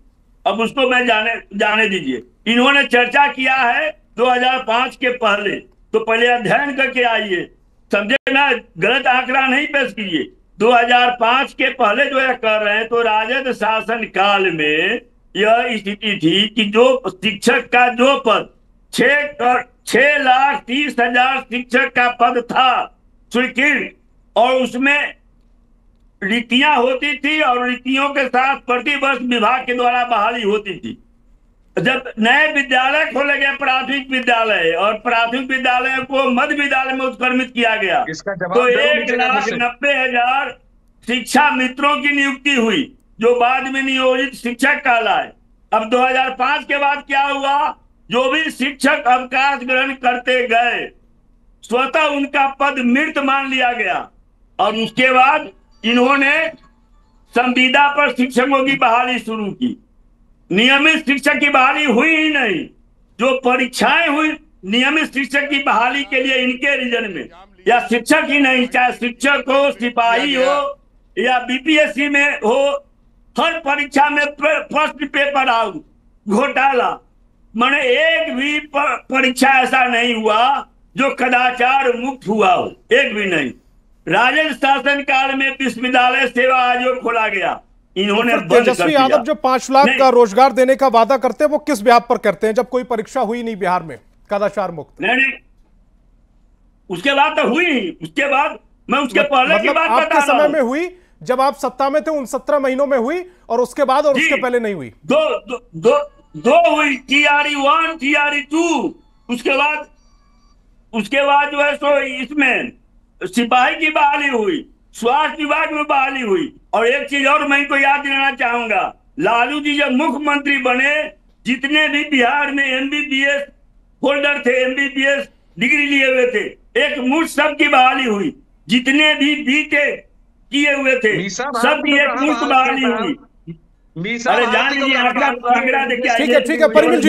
अब उसको मैं जाने दीजिए। इन्होंने चर्चा किया है 2005 के पहले, तो पहले अध्ययन करके आइए, समझे ना, गलत आंकड़ा नहीं पेश कीजिए। 2005 के पहले जो है कर रहे हैं, तो राजद शासन काल में यह स्थिति थी कि जो शिक्षक का जो पद 6,30,000 शिक्षक का पद था स्वीकृत, और उसमें रीतियां होती थी और रीतियों के साथ प्रतिवर्ष विभाग के द्वारा बहाली होती थी। जब नए विद्यालय खोले गए, प्राथमिक विद्यालय, और प्राथमिक विद्यालय को मध्य विद्यालय में उत्क्रमित किया गया, तो 1,90,000 शिक्षा मित्रों की नियुक्ति हुई, जो बाद में नियोजित शिक्षक कहलाए। अब 2005 के बाद क्या हुआ, जो भी शिक्षक अवकाश ग्रहण करते गए स्वतः उनका पद मृत मान लिया गया, और उसके बाद इन्होंने संविदा पर शिक्षकों की बहाली शुरू की। नियमित शिक्षक की बहाली हुई ही नहीं, जो परीक्षाएं हुई नियमित शिक्षक की बहाली के लिए इनके रीजन में, या शिक्षक ही नहीं, चाहे शिक्षक हो, सिपाही हो या बीपीएससी में हो, हर परीक्षा में फर्स्ट पेपर आउट घोटाला। माने एक भी परीक्षा ऐसा नहीं हुआ जो कदाचार मुक्त हुआ हो, एक भी नहीं। राजद शासन काल में विश्वविद्यालय सेवा आयोग खोला गया, इन्होंने तेजस्वी यादव जो 5 लाख का रोजगार देने का वादा करते हैं, वो किस ब्याज पर करते हैं जब कोई परीक्षा हुई नहीं बिहार में कदाचार मुक्त? नहीं, उसके बाद तो हुई, उसके बाद मैं उसके पहले की बात बता रहा हूं। आपके समय में हुई, जब आप सत्ता में थे उन 17 महीनों में हुई, और उसके बाद और उसके पहले नहीं हुई? दो हुई, TRE 1, TRE 2, उसके बाद जो है सो इसमें सिपाही की बहाली हुई, स्वास्थ्य विभाग में बहाली हुई। और एक चीज और मैं इनको याद दिलाना चाहूंगा, लालू जी जब मुख्यमंत्री बने, जितने भी बिहार में MBBS होल्डर थे, MBBS डिग्री लिए हुए थे, एक मुश्त सबकी बहाली हुई। जितने भी बीटे किए हुए थे सबकी एक मुश्त बहाली हुई। अरे जान लीजिए, आंकड़ा देखिए। ठीक है परिमल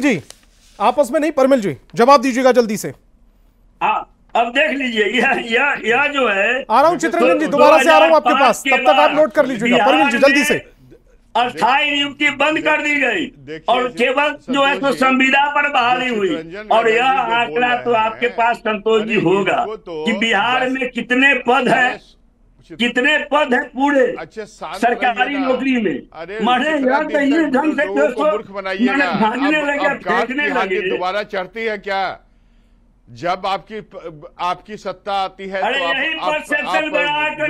जी आपस में नहीं, परिमल जी जवाब दीजिएगा जल्दी से। हाँ, अब देख लीजिए, यह जो है, आ रहा हूं चित्ररंजन जी, दोबारा से आ रहा हूं आपके पास, तब तक आप नोट कर लीजिएगा। परिमल जी जल्दी से। अस्थायी नियुक्ति बंद कर दी गई और केवल जो है तो संविदा पर बहाली हुई। और यह आंकड़ा तो आपके पास संतोष जी होगा कि बिहार में कितने पद है पूरे सरकारी नौकरी में। मरे यार ढंग से दोबारा चढ़ती है क्या? जब आपकी सत्ता आती है तो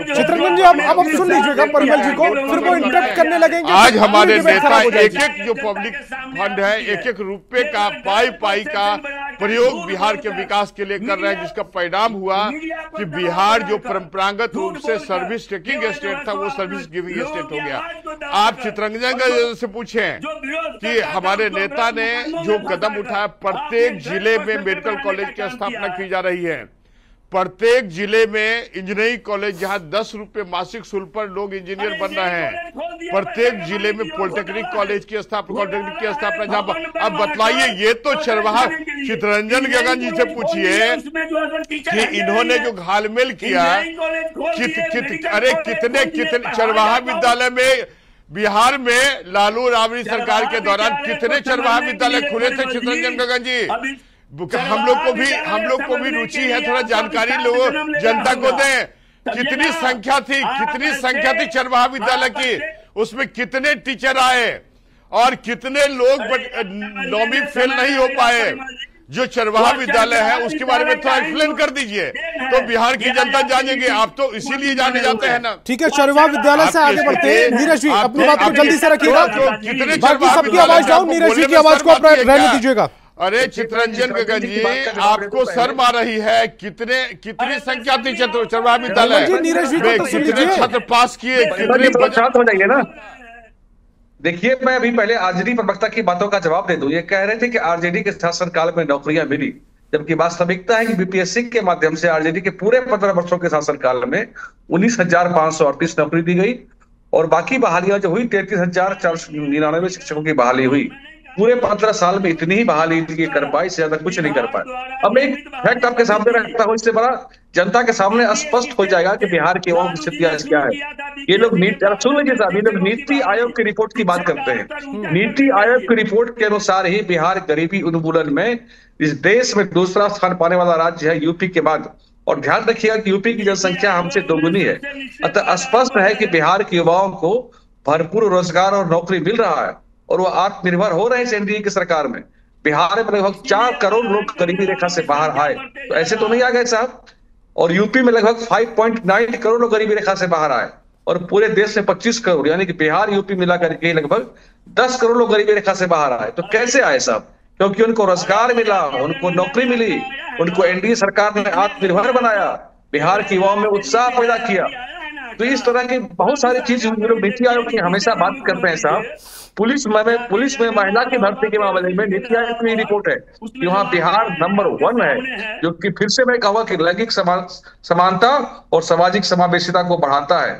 चित्ररंजन जी अब सुन लीजिएगा परिमल जी को, फिर वो इंटरप्ट करने लगेंगे। आज हमारे नेता एक जो पब्लिक फंड है, एक रुपए का पाई का प्रयोग बिहार के विकास के लिए कर रहे हैं, जिसका परिणाम हुआ कि बिहार जो परंपरागत रूप से सर्विस टेकिंग स्टेट था, वो सर्विस गिविंग स्टेट हो गया। आप चित्ररंजन से पूछें कि हमारे नेता ने जो कदम उठाया, प्रत्येक जिले में मेडिकल कॉलेज की स्थापना की जा रही है, प्रत्येक जिले में इंजीनियरिंग कॉलेज, जहां 10 रुपए मासिक शुल्क पर लोग इंजीनियर बन रहे हैं, प्रत्येक जिले में पॉलिटेक्निक कॉलेज की स्थापना, पॉलिटेक्निक की स्थापना जहां। अब बतलाइए, ये तो चरवाहा चितरंजन गगन जी से पूछिए कि इन्होंने जो घालमेल किया, अरे कितने चरवाहा विद्यालय में बिहार में लालू राबड़ी सरकार के दौरान कितने चरवाहा विद्यालय खुले थे चितरंजन गगन जी? हम लोग को भी रुचि है, थोड़ा जानकारी लोगों जनता को दें। कितनी संख्या थी चरवाहा विद्यालय की, उसमें कितने टीचर आए और कितने लोग 9वीं फेल नहीं हो पाए? जो चरवाहा विद्यालय है उसके बारे में थोड़ा एक्सप्लेन कर दीजिए, तो बिहार की जनता जानेंगे। आप तो इसीलिए जाने जाते हैं ना। ठीक है, चरवाहा विद्यालय से आगे बढ़ते हैं। नीरज जी, अपनी बात को जल्दी से रखिएगा, बाकी सबकी आवाज डाउन, नीरज जी की आवाज को आप रहने दीजिएगा। अरे चितरंजन गगन जी, आपको शर्म आ रही है? कितनी संख्या थी चरवाहा विद्यालय? कितने छात्र पास किए? कितने शांत हो जाइए ना। देखिए, मैं अभी पहले आरजेडी प्रवक्ता की बातों का जवाब दे दूं। ये कह रहे थे कि आरजेडी के शासनकाल में नौकरियां मिली, जबकि वास्तविकता है कि बीपीएससी के माध्यम से आरजेडी के पूरे 15 वर्षों के शासनकाल में 19,538 नौकरी दी गई और बाकी बहालियां जो हुई 33,499 शिक्षकों की बहाली हुई। पूरे 15 साल में इतनी ही बहाली कर पाई, इससे ज्यादा कुछ नहीं कर पाए। अब मैं एक फैक्ट आपके सामने रखता हूं, इससे बड़ा जनता के सामने स्पष्ट हो जाएगा कि बिहार की युवाओं की स्थिति आज क्या है। ये लोग सुन लीजिए साहब, ये लोग नीति आयोग की रिपोर्ट की बात करते हैं। नीति आयोग की रिपोर्ट के अनुसार ही बिहार गरीबी उन्मूलन में इस देश में दूसरा स्थान पाने वाला राज्य है यूपी के बाद। और ध्यान रखिएगा कि यूपी की जनसंख्या हमसे दोगुनी है। अतः स्पष्ट है कि बिहार के युवाओं को भरपूर रोजगार और नौकरी मिल रहा है और वो आत्मनिर्भर हो रहे हैं एनडीए की सरकार में। बिहार में लगभग 4 करोड़ लोग गरीबी रेखा से बाहर आए, तो ऐसे तो नहीं आ गए साहब। और यूपी में लगभग 5.9 करोड़ लोग गरीबी रेखा से बाहर आए और पूरे देश में 25 करोड़, यानी कि बिहार यूपी मिलाकर के लगभग 10 करोड़ लोग गरीबी रेखा से बाहर आए। तो कैसे आए साहब? क्योंकि उनको रोजगार मिला, उनको नौकरी मिली, उनको एनडीए सरकार ने आत्मनिर्भर बनाया, बिहार के युवाओं में उत्साह पैदा किया। तो इस तरह की बहुत सारी चीज लोग नीति आयोग की हमेशा बात करते हैं साहब। पुलिस में महिला की भर्ती के मामले में नीति आयोग की रिपोर्ट है कि वहां बिहार नंबर 1 है, जो कि फिर से मैं कहूंगा कि लैंगिक समानता और सामाजिक समावेशिता को बढ़ाता है।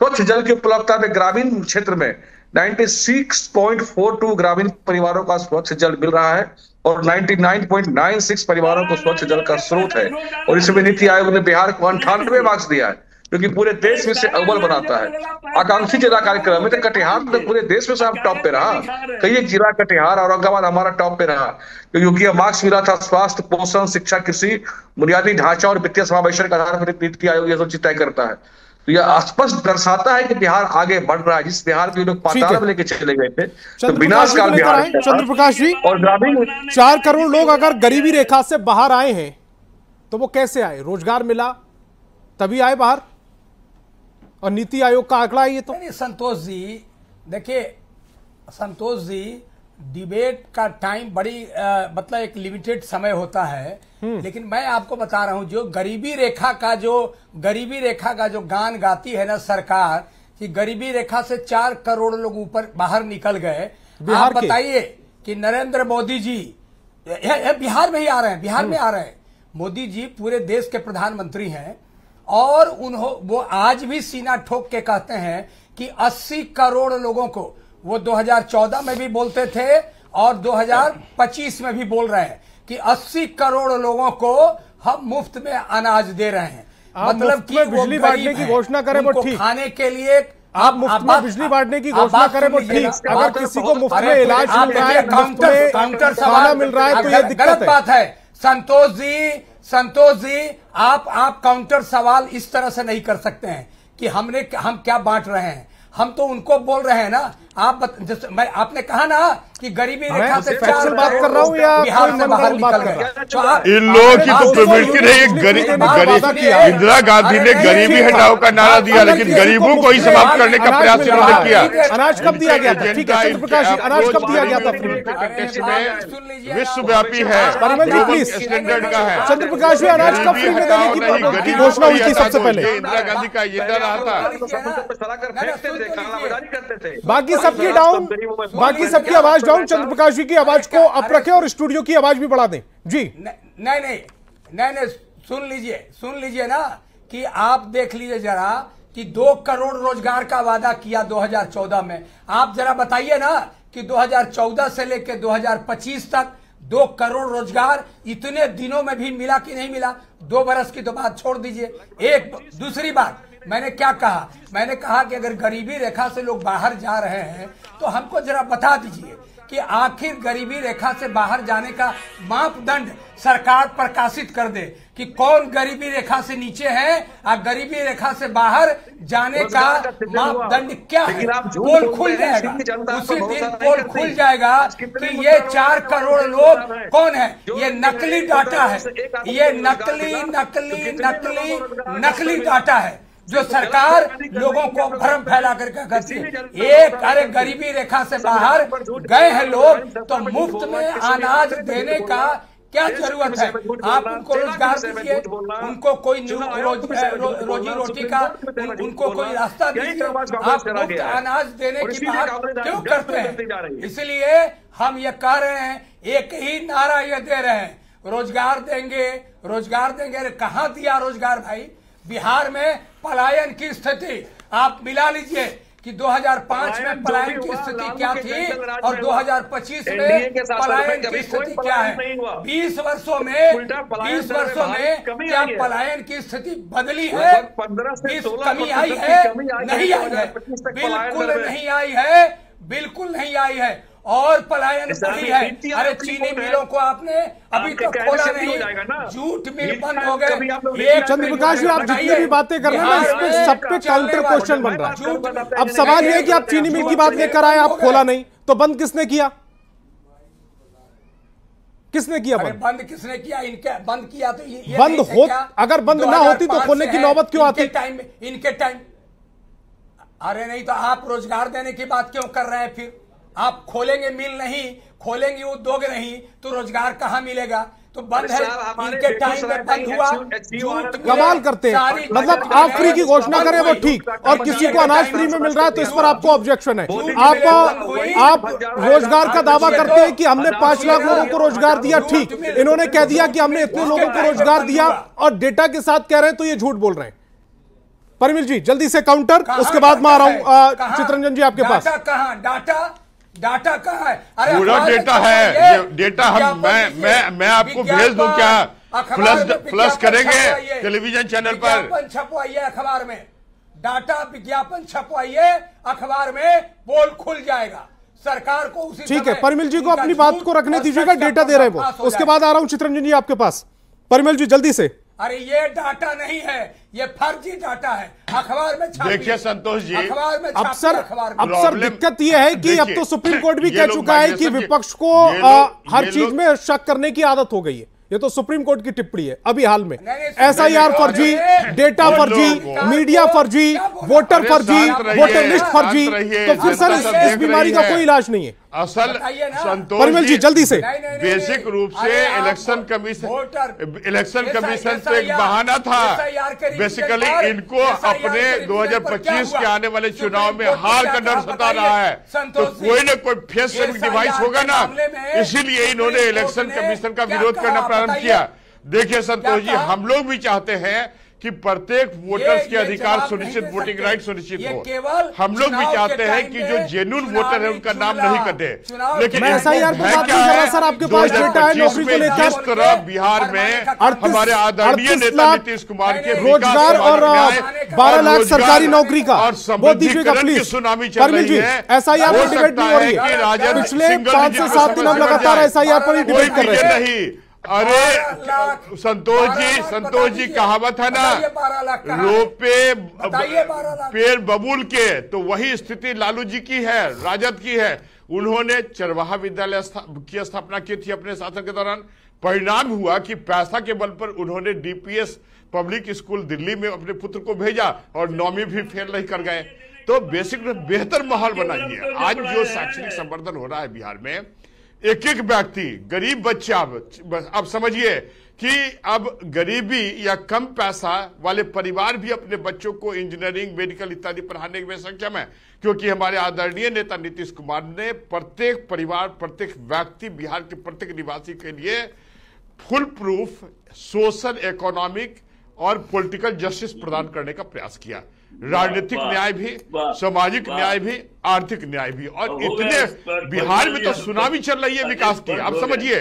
स्वच्छ जल की उपलब्धता में ग्रामीण क्षेत्र में 96.42 ग्रामीण परिवारों का स्वच्छ जल मिल रहा है और 99.96 परिवारों को स्वच्छ जल का स्रोत है। और इसमें नीति आयोग ने बिहार को 98 मार्क्स दिया है, क्योंकि पूरे देश में से अव्वल बनाता है। आकांक्षी जिला कार्यक्रम में तो कटिहार तो पूरे देश में सब टॉप पे रहा। कई एक जिला कटिहार, औरंगाबाद हमारा टॉप पे रहा, क्योंकि मार्क्स मिला था स्वास्थ्य, पोषण, शिक्षा, कृषि, बुनियादी ढांचा और वित्तीय समावेशन का आधार पर नीति आयोग ये सब तय करता है। तो यह स्पष्ट दर्शाता है कि बिहार आगे बढ़ रहा है। जिस बिहार के लोग पाताल में लेके चले गए थे, तो विनाश काल बिहार। चंद्र प्रकाश जी, और ग्रामीण 4 करोड़ लोग अगर गरीबी रेखा से बाहर आए हैं तो वो कैसे आए? रोजगार मिला तभी आए बाहर, और नीति आयोग का आंकड़ा है ये तो। संतोष जी, देखिए संतोष जी, डिबेट का टाइम बड़ी मतलब एक लिमिटेड समय होता है, लेकिन मैं आपको बता रहा हूं जो गरीबी रेखा का जो गान गाती है ना सरकार कि गरीबी रेखा से 4 करोड़ लोग ऊपर बाहर निकल गए। आप बताइए कि नरेंद्र मोदी जी बिहार में ही आ रहे हैं, बिहार में आ रहे हैं। मोदी जी पूरे देश के प्रधानमंत्री हैं और वो आज भी सीना ठोक के कहते हैं कि 80 करोड़ लोगों को, वो 2014 में भी बोलते थे और 2025 में भी बोल रहे हैं कि 80 करोड़ लोगों को हम मुफ्त में अनाज दे रहे हैं। मतलब कि बिजली बांटने की घोषणा करें वो ठीक, खाने के लिए आप मुफ्त में बिजली बांटने की घोषणा करें वो ठीक, अगर किसी को मुफ्त में इलाज मिल रहा है, काउंटर खाना मिल रहा है तो ये गलत बात है। संतोष जी, आप काउंटर सवाल इस तरह से नहीं कर सकते हैं कि हम क्या बांट रहे हैं। हम तो उनको बोल रहे हैं ना, आपने कहा ना कि गरीबी रेखा से बात कर रहा हूँ या बिहार से बाहर निकल गए। इन लोगों की तो प्रवृत्ति रही। इंदिरा गांधी ने गरीबी हटाओ का नारा दिया, लेकिन गरीबों को ही समाप्त करने का प्रयास इन्होंने किया। अनाज कब दिया गया था? ठीक है चंद्र प्रकाश जी, अनाज कब दिया गया था? विश्वव्यापी है, परिमल जी प्लीज, स्टैंडर्ड का है। चंद्र प्रकाश जी, अनाज कब फ्री में देने की घोषणा हुई थी सबसे पहले? इंदिरा गांधी का एजेंडा रहा था। बाकी सबकी डाउन, बाकी सबकी आवाज डाउन, चंद्र प्रकाश जी की आवाज को अप रखें और स्टूडियो की आवाज भी बढ़ा दें जी। नहीं, सुन लीजिए ना कि आप देख लीजिए जरा कि 2 करोड़ रोजगार का वादा किया 2014 में। आप जरा बताइए ना कि 2014 से लेकर 2025 तक 2 करोड़ रोजगार इतने दिनों में भी मिला कि नहीं मिला? 2 बरस की तो बात छोड़ दीजिए। एक दूसरी बात मैंने क्या कहा, मैंने कहा कि अगर गरीबी रेखा से लोग बाहर जा रहे हैं तो हमको जरा बता दीजिए कि आखिर गरीबी रेखा से बाहर जाने का मापदंड सरकार प्रकाशित कर दे कि कौन गरीबी रेखा से नीचे है और गरीबी रेखा से बाहर जाने का मापदंड क्या है। पोल खुल जाएगा, उसी दिन पोल खुल जाएगा कि ये 4 करोड़ लोग कौन है। ये नकली डाटा है, ये नकली डाटा है जो सरकार लोगों को भ्रम फैला करके करती है। एक अरे गरीबी रेखा से बाहर गए हैं लोग तो मुफ्त में अनाज देने का क्या जरूरत है? आप उनको रोजगार दीजिए, उनको कोई रोजी रोटी का उनको कोई रास्ता दीजिए। आप मुफ्त अनाज देने की बात क्यों करते हैं? इसलिए हम ये कह रहे हैं, एक ही नारा ये दे रहे हैं, रोजगार देंगे, रोजगार देंगे। अरे कहाँ दिया रोजगार भाई? बिहार में पलायन की स्थिति आप मिला लीजिए कि 2005 में पलायन की स्थिति क्या थी और 2025 में पलायन की स्थिति क्या है। 20 वर्षों में क्या पलायन की स्थिति बदली है? कमी आई है? नहीं आई है, बिल्कुल नहीं आई है, बिल्कुल नहीं आई है। और पलायन बढ़ी है। अरे चीनी मिलों को आपने अभी तक खोला नहीं, जूट मिल बंद हो गए। चंद्रप्रकाश जी, आप जितनी भी बातें कर रहे हैं ना, इस पे सब पे काउंटर क्वेश्चन बन रहा है। अब सवाल ये है कि आप चीनी मिल की बात लेकर आए, आप खोला नहीं, तो बंद किसने किया? किसने किया बंद? बंद किसने किया? इनके बंद किया तो ये बंद हो, अगर बंद ना होती तो खोलने की नौबत क्यों आती? इनके टाइम। अरे नहीं तो आप रोजगार देने की बात क्यों कर रहे हैं? फिर आप खोलेंगे मिल नहीं, खोलेंगे उद्योग नहीं, तो रोजगार कहाँ मिलेगा? तो बंद है, इनके टाइम में बंद हुआ। कमाल करते हैं, मतलब आप फ्री की घोषणा करें वो ठीक, और किसी को अनाज फ्री में मिल रहा है तो इस पर आपको ऑब्जेक्शन है। आप रोजगार का दावा करते हैं कि हमने 5 लाख लोगों को रोजगार दिया, ठीक। इन्होंने कह दिया कि हमने इतने लोगों को रोजगार दिया और डेटा के साथ कह रहे हैं, तो ये झूठ बोल रहे हैं। परिमल जी जल्दी से काउंटर, उसके बाद मैं आ रहा हूं चित्ररंजन जी आपके पास। डाटा कहाँ है? अरे पूरा डेटा है, डेटा हम मैं आपको भेज दूं क्या? फ्लश करेंगे टेलीविजन चैनल पर। विज्ञापन छपवाइए अखबार में, डाटा विज्ञापन छपवाइए अखबार में, पोल खुल जाएगा। सरकार को उसी ठीक है, परिमल जी को अपनी बात को रखने दीजिएगा, डेटा दे रहे हैं वो। उसके बाद आ रहा हूं चित्ररंजन जी आपके पास। परिमल जी जल्दी से। अरे ये डाटा नहीं है, ये फर्जी डाटा है। अखबार में देखिए संतोष जी, अखबार में अक्सर दिक्कत ये है कि अब तो सुप्रीम कोर्ट भी कह चुका है कि विपक्ष को हर चीज में शक करने की आदत हो गई है। ये तो सुप्रीम कोर्ट की टिप्पणी है अभी हाल में। SIR फर्जी, डेटा फर्जी, मीडिया फर्जी, वोटर फर्जी, वोटर लिस्ट फर्जी, तो फिर सर इस बीमारी का कोई इलाज नहीं है। असल परिमल जी जल्दी से। बेसिक रूप से इलेक्शन कमीशन तो एक बहाना था। बेसिकली इनको अपने 2025 के आने वाले चुनाव में हार का डर सता रहा है, तो कोई न कोई फेस डिवाइस होगा ना, इसीलिए इन्होंने इलेक्शन कमीशन का विरोध करना प्रारंभ किया। देखिए संतोष जी, हम लोग भी चाहते हैं कि प्रत्येक वोटर्स के अधिकार सुनिश्चित, वोटिंग राइट सुनिश्चित हो। हम लोग भी चाहते हैं कि जो जेन्युइन वोटर है उनका नाम नहीं कटे। लेकिन सर आपके पास डेटा है नौकरी को लेकर, किस तरह बिहार में हमारे आदरणीय नेता नीतीश कुमार के रोजगार और 12 लाख सरकारी नौकरी का और समृद्धीकरण की सुनामी चल रही है। SIR पर डिबेट नहीं हो रही है, पिछले 5 से 7 दिन हम लगातार SIR पर ही डिबेट कर रहे हैं। अरे संतोष जी कहावत है ना, रोपे पेड़ बबूल के, तो वही स्थिति लालू जी की है, राजद की है। उन्होंने चरवाहा विद्यालय की स्थापना की थी अपने शासन के दौरान। परिणाम हुआ कि पैसा के बल पर उन्होंने DPS पब्लिक स्कूल दिल्ली में अपने पुत्र को भेजा और 9वीं भी फेल नहीं कर गए। तो बेसिक बेहतर माहौल बनाइए। आज जो शैक्षणिक संवर्धन हो रहा है बिहार में, एक एक व्यक्ति, गरीब बच्चा, अब समझिए कि अब गरीबी या कम पैसा वाले परिवार भी अपने बच्चों को इंजीनियरिंग, मेडिकल इत्यादि पढ़ाने में सक्षम है, क्योंकि हमारे आदरणीय नेता नीतीश कुमार ने प्रत्येक परिवार, प्रत्येक व्यक्ति, बिहार के प्रत्येक निवासी के लिए फुल प्रूफ सोशल, इकोनॉमिक और पॉलिटिकल जस्टिस प्रदान करने का प्रयास किया। राजनीतिक न्याय भी, सामाजिक न्याय भी, आर्थिक न्याय भी। और इतने बिहार में तो सुनामी चल रही है विकास की, आप समझिए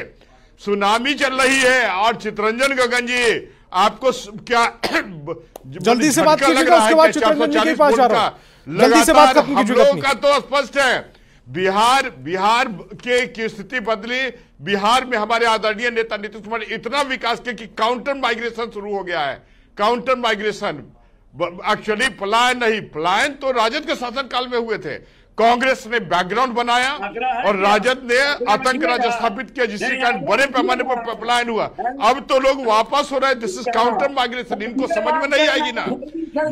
सुनामी चल रही है। और चितरंजन गगन जी, आपको क्या जल्दी से बात कीजिएगा, उसके बाद चितरंजन जी के पास आ रहा हूं। जल्दी से बात करने की जरूरत नहीं। का तो स्पष्ट है, बिहार की स्थिति बदली। बिहार में हमारे आदरणीय नेता नीतीश कुमार इतना विकास किया कि काउंटर माइग्रेशन शुरू हो गया है। काउंटर माइग्रेशन एक्चुअली पलायन नहीं, पलायन तो राजद के शासनकाल में हुए थे। कांग्रेस ने बैकग्राउंड बनाया और राजद ने आतंक राज स्थापित किया, जिसके कारण बड़े पैमाने पर पलायन हुआ। अब तो लोग वापस हो रहे हैं। This is counter migration. इनको समझ में नहीं आएगी ना,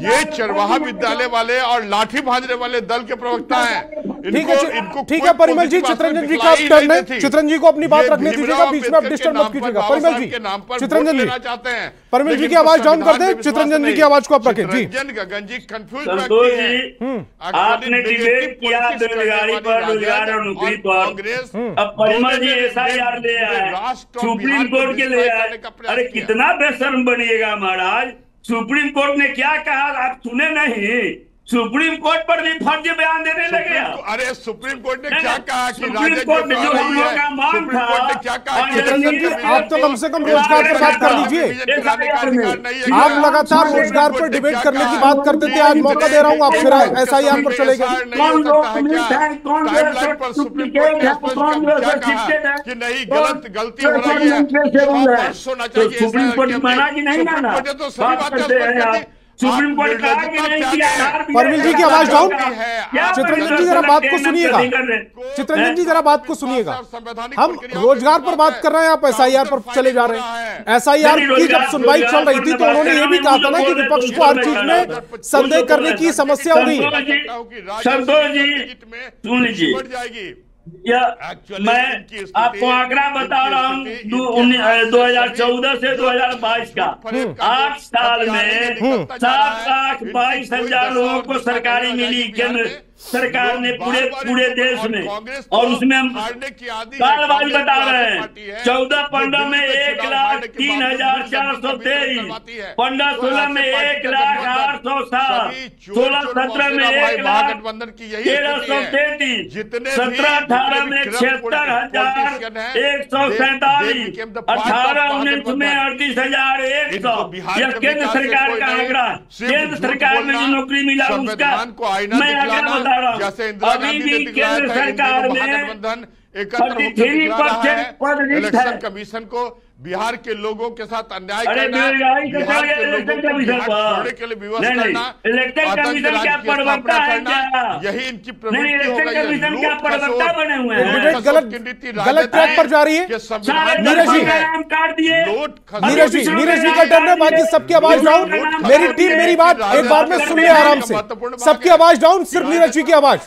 ये चरवाहा विद्यालय वाले और लाठी भांजने वाले दल के प्रवक्ता हैं। इनको ठीक है परिमल जी, चितरंजन जी का टर्न है। चितरंजन जी को अपनी बात रखने दीजिएगा, बीच में आप डिस्टर्ब मत कीजिएगा। परिमल जी, चितरंजन जी चाहते हैं, परिमल जी की आवाज डाउन कर दे, चितरंजन जी की आवाज को आप रखें। जी गगन जी कंफ्यूज आपने डिबेट किया बेरोजगारी पर, रोजगार और नौकरी पर। कांग्रेस अब परिमल जी SIR ले आए, सुप्रीम कोर्ट के ले आए। अरे कितना बेशर्म बनिएगा महाराज। सुप्रीम कोर्ट ने क्या कहा आप सुने नहीं? सुप्रीम कोर्ट पर भी फर्जी बयान देने लगे। अरे सुप्रीम कोर्ट ने क्या कहा कि सुप्रीम कोर्ट ने जो हम लोग का मांग था, क्या कहा? चितरंजन जी, आप तो कम से कम रोजगार पर बात कर लीजिए। आप लगातार रोजगार पर डिबेट करने की बात करते थे, आज मौका दे रहा हूँ, आप फिर SIR पर चले गए। कि नहीं, गलती हो रही है, सुप्रीम कोर्ट मना कि नहीं माना? तो सही बात है। सुप्रीम कोर्ट कहा कि नहीं किया। परवीन जी की आवाज डाउन। चितरंजन जी जरा बात को सुनिएगा, चितरंजन जी जरा बात को सुनिएगा। हम रोजगार पर बात कर रहे हैं, आप SIR पर चले जा रहे हैं। SIR की जब सुनवाई चल रही थी तो उन्होंने ये भी कहा था ना कि विपक्ष को हर चीज में संदेह करने की समस्या हो रही है। संतोष जी सुन लीजिए, मैं आपको आंकड़ा बता रहा हूँ 2014 से 2022 का। 8 साल में 7,22,000 लोगों को सरकारी मिली केंद्र सरकार ने पूरे देश में। और उसमें हम कालबाजी बता रहे हैं। 14-15 में 1,03,423, 15-16 में 1,08,7, 16-17 में 1,13,33, 17-18 में 76,147, 18-19 में 38,100। यह केंद्र सरकार का आंकड़ा। केंद्र सरकार में जो नौकरी मिला उसका मैं आंकड़ा बता रहा हूँ। अभी भी केंद्र सरकार में 33% इलेक्शन कमीशन को बिहार के लोगों के साथ अन्याय करना, बिहार के लोगों को छोड़ने के लिए विवश करना, इलेक्शन कमीशन क्या प्रवक्ता है क्या? यही इनकी प्रवृत्ति हो गई है। कमीशन क्या प्रवक्ता बने हुए हैं? गलत ट्रैक पर जा रही है। नीरज जी का टर्न है, बाकी सबकी आवाज डाउन। मेरी टीम मेरी बात एक बार में सुन ले आराम से। सबकी आवाज डाउन, सिर्फ नीरज जी की आवाज।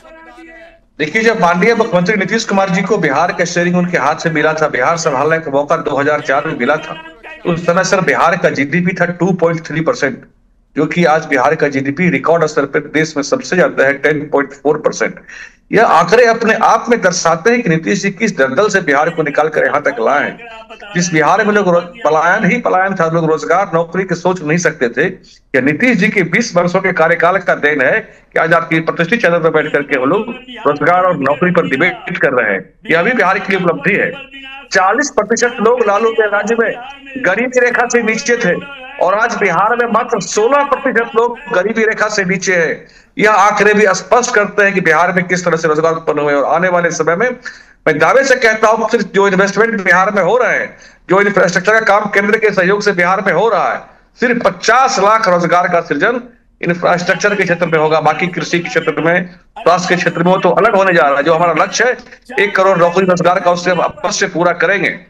देखिए, जब माननीय मुख्यमंत्री नीतीश कुमार जी को बिहार का शेयरिंग उनके हाथ से मिला था, बिहार संभालने का मौका 2004 में मिला था, तो उस समय सर बिहार का GDP था 2.3%, जो कि आज बिहार का GDP रिकॉर्ड स्तर पर देश में सबसे ज्यादा है 10.4%। यह आंकड़े अपने आप में दर्शाते हैं कि नीतीश जी किस दलदल से बिहार को निकाल कर यहाँ तक लाए हैं। जिस बिहार में लोग पलायन ही पलायन था, लोग रोजगार नौकरी की सोच नहीं सकते थे। यह नीतीश जी के 20 वर्षों के कार्यकाल का देन है कि आज आपकी प्रतिष्ठित चैनल पर बैठ करके वो लोग रोजगार और नौकरी पर डिबेट कर रहे हैं। यह भी बिहार की उपलब्धि है। 40% लोग लालू के राज्य में गरीबी रेखा से नीचे थे और आज बिहार में मात्र 16% लोग गरीबी रेखा से नीचे है। यह आंकड़े भी स्पष्ट करते हैं कि बिहार में किस तरह से रोजगार उत्पन्न हुए। और आने वाले समय में मैं दावे से कहता हूं, सिर्फ जो इन्वेस्टमेंट बिहार में हो रहे हैं, जो इंफ्रास्ट्रक्चर का काम केंद्र के सहयोग से बिहार में हो रहा है, सिर्फ 50 लाख रोजगार का सृजन इंफ्रास्ट्रक्चर के क्षेत्र में होगा। बाकी कृषि के क्षेत्र में, स्वास्थ्य के क्षेत्र में वो तो अलग होने जा रहा है। जो हमारा लक्ष्य है 1 करोड़ नौकरी रोजगार का, उससे अवश्य पूरा करेंगे।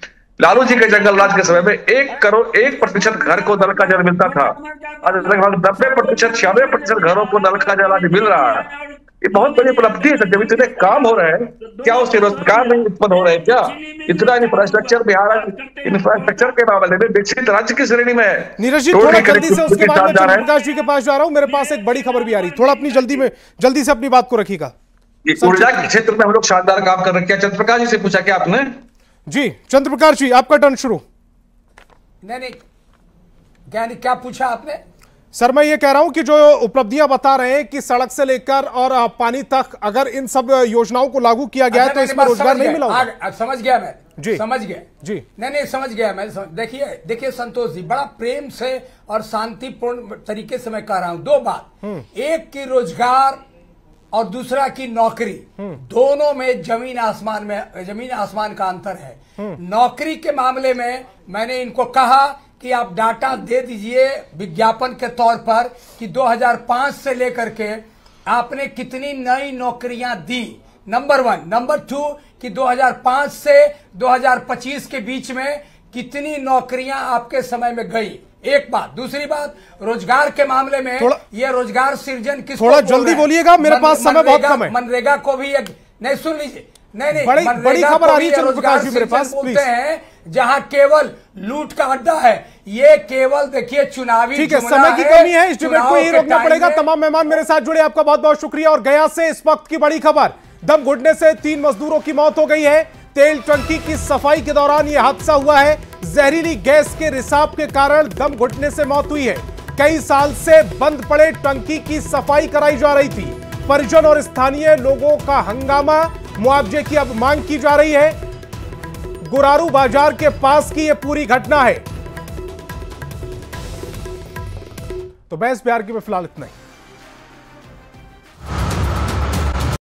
लालू जी के जंगल राज के समय में 1% घर को नल का जल मिलता था। आज लगभग 90%, 96% घरों को नल का जल आज मिल रहा है। ये बहुत बड़ी उपलब्धि है। जब इतने काम हो रहे हैं, क्या उससे रोजगार नहीं उत्पन्न हो रहे हैं? क्या इतना इंफ्रास्ट्रक्चर बिहार इंफ्रास्ट्रक्चर के मामले में विकसित राज्य की श्रेणी में है? नीरज जी, थोड़ा जल्दी से, उसके बाद मैं चंद्रप्रकाश जी के पास जा रहा हूं। मेरे पास एक बड़ी खबर भी आ रही, थोड़ा अपनी जल्दी से अपनी बात को रखिएगा। ऊर्जा के क्षेत्र में हम लोग शानदार काम कर रहे हैं। क्या चंद्रप्रकाश जी से पूछा क्या आपने? जी चंद्रप्रकाश जी, आपका टर्न शुरू। नहीं, क्या पूछा आपने? सर मैं ये कह रहा हूं कि जो उपलब्धियां बता रहे हैं कि सड़क से लेकर और पानी तक, अगर इन सब योजनाओं को लागू किया गया है तो इसमें रोजगार नहीं मिला होगा। समझ गया मैं जी, समझ गया जी, नहीं समझ गया मैं। देखिए संतोष जी, बड़ा प्रेम से और शांतिपूर्ण तरीके से मैं कह रहा हूं दो बात। एक की रोजगार और दूसरा की नौकरी, दोनों में जमीन आसमान का अंतर है। नौकरी के मामले में मैंने इनको कहा कि आप डाटा दे दीजिए विज्ञापन के तौर पर कि 2005 से लेकर के आपने कितनी नई नौकरियां दी, नंबर 1। नंबर 2 कि 2005 से 2025 के बीच में कितनी नौकरियां आपके समय में गई, एक बात। दूसरी बात, रोजगार के मामले में ये रोजगार सृजन किस, थोड़ा जल्दी बोलिएगा, मेरे पास समय बहुत कम है। मनरेगा को भी नहीं, सुन लीजिए, नहीं बड़ी खबर आ रही है चंद्रप्रकाश जी मेरे पास, बोलते हैं जहां केवल लूट का अड्डा है। ये केवल देखिए चुनावी, ठीक है, समय की कमी है, इस डिबेट को यही रोकना पड़ेगा। तमाम मेहमान मेरे साथ जुड़े, आपका बहुत बहुत शुक्रिया। और गया से इस वक्त की बड़ी खबर, दम घुटने से 3 मजदूरों की मौत हो गई है। तेल टंकी की सफाई के दौरान यह हादसा हुआ है। जहरीली गैस के रिसाव के कारण दम घुटने से मौत हुई है। कई साल से बंद पड़े टंकी की सफाई कराई जा रही थी। परिजन और स्थानीय लोगों का हंगामा, मुआवजे की अब मांग की जा रही है। गुरारू बाजार के पास की यह पूरी घटना है। तो बहस बिहार की में फिलहाल इतना ही।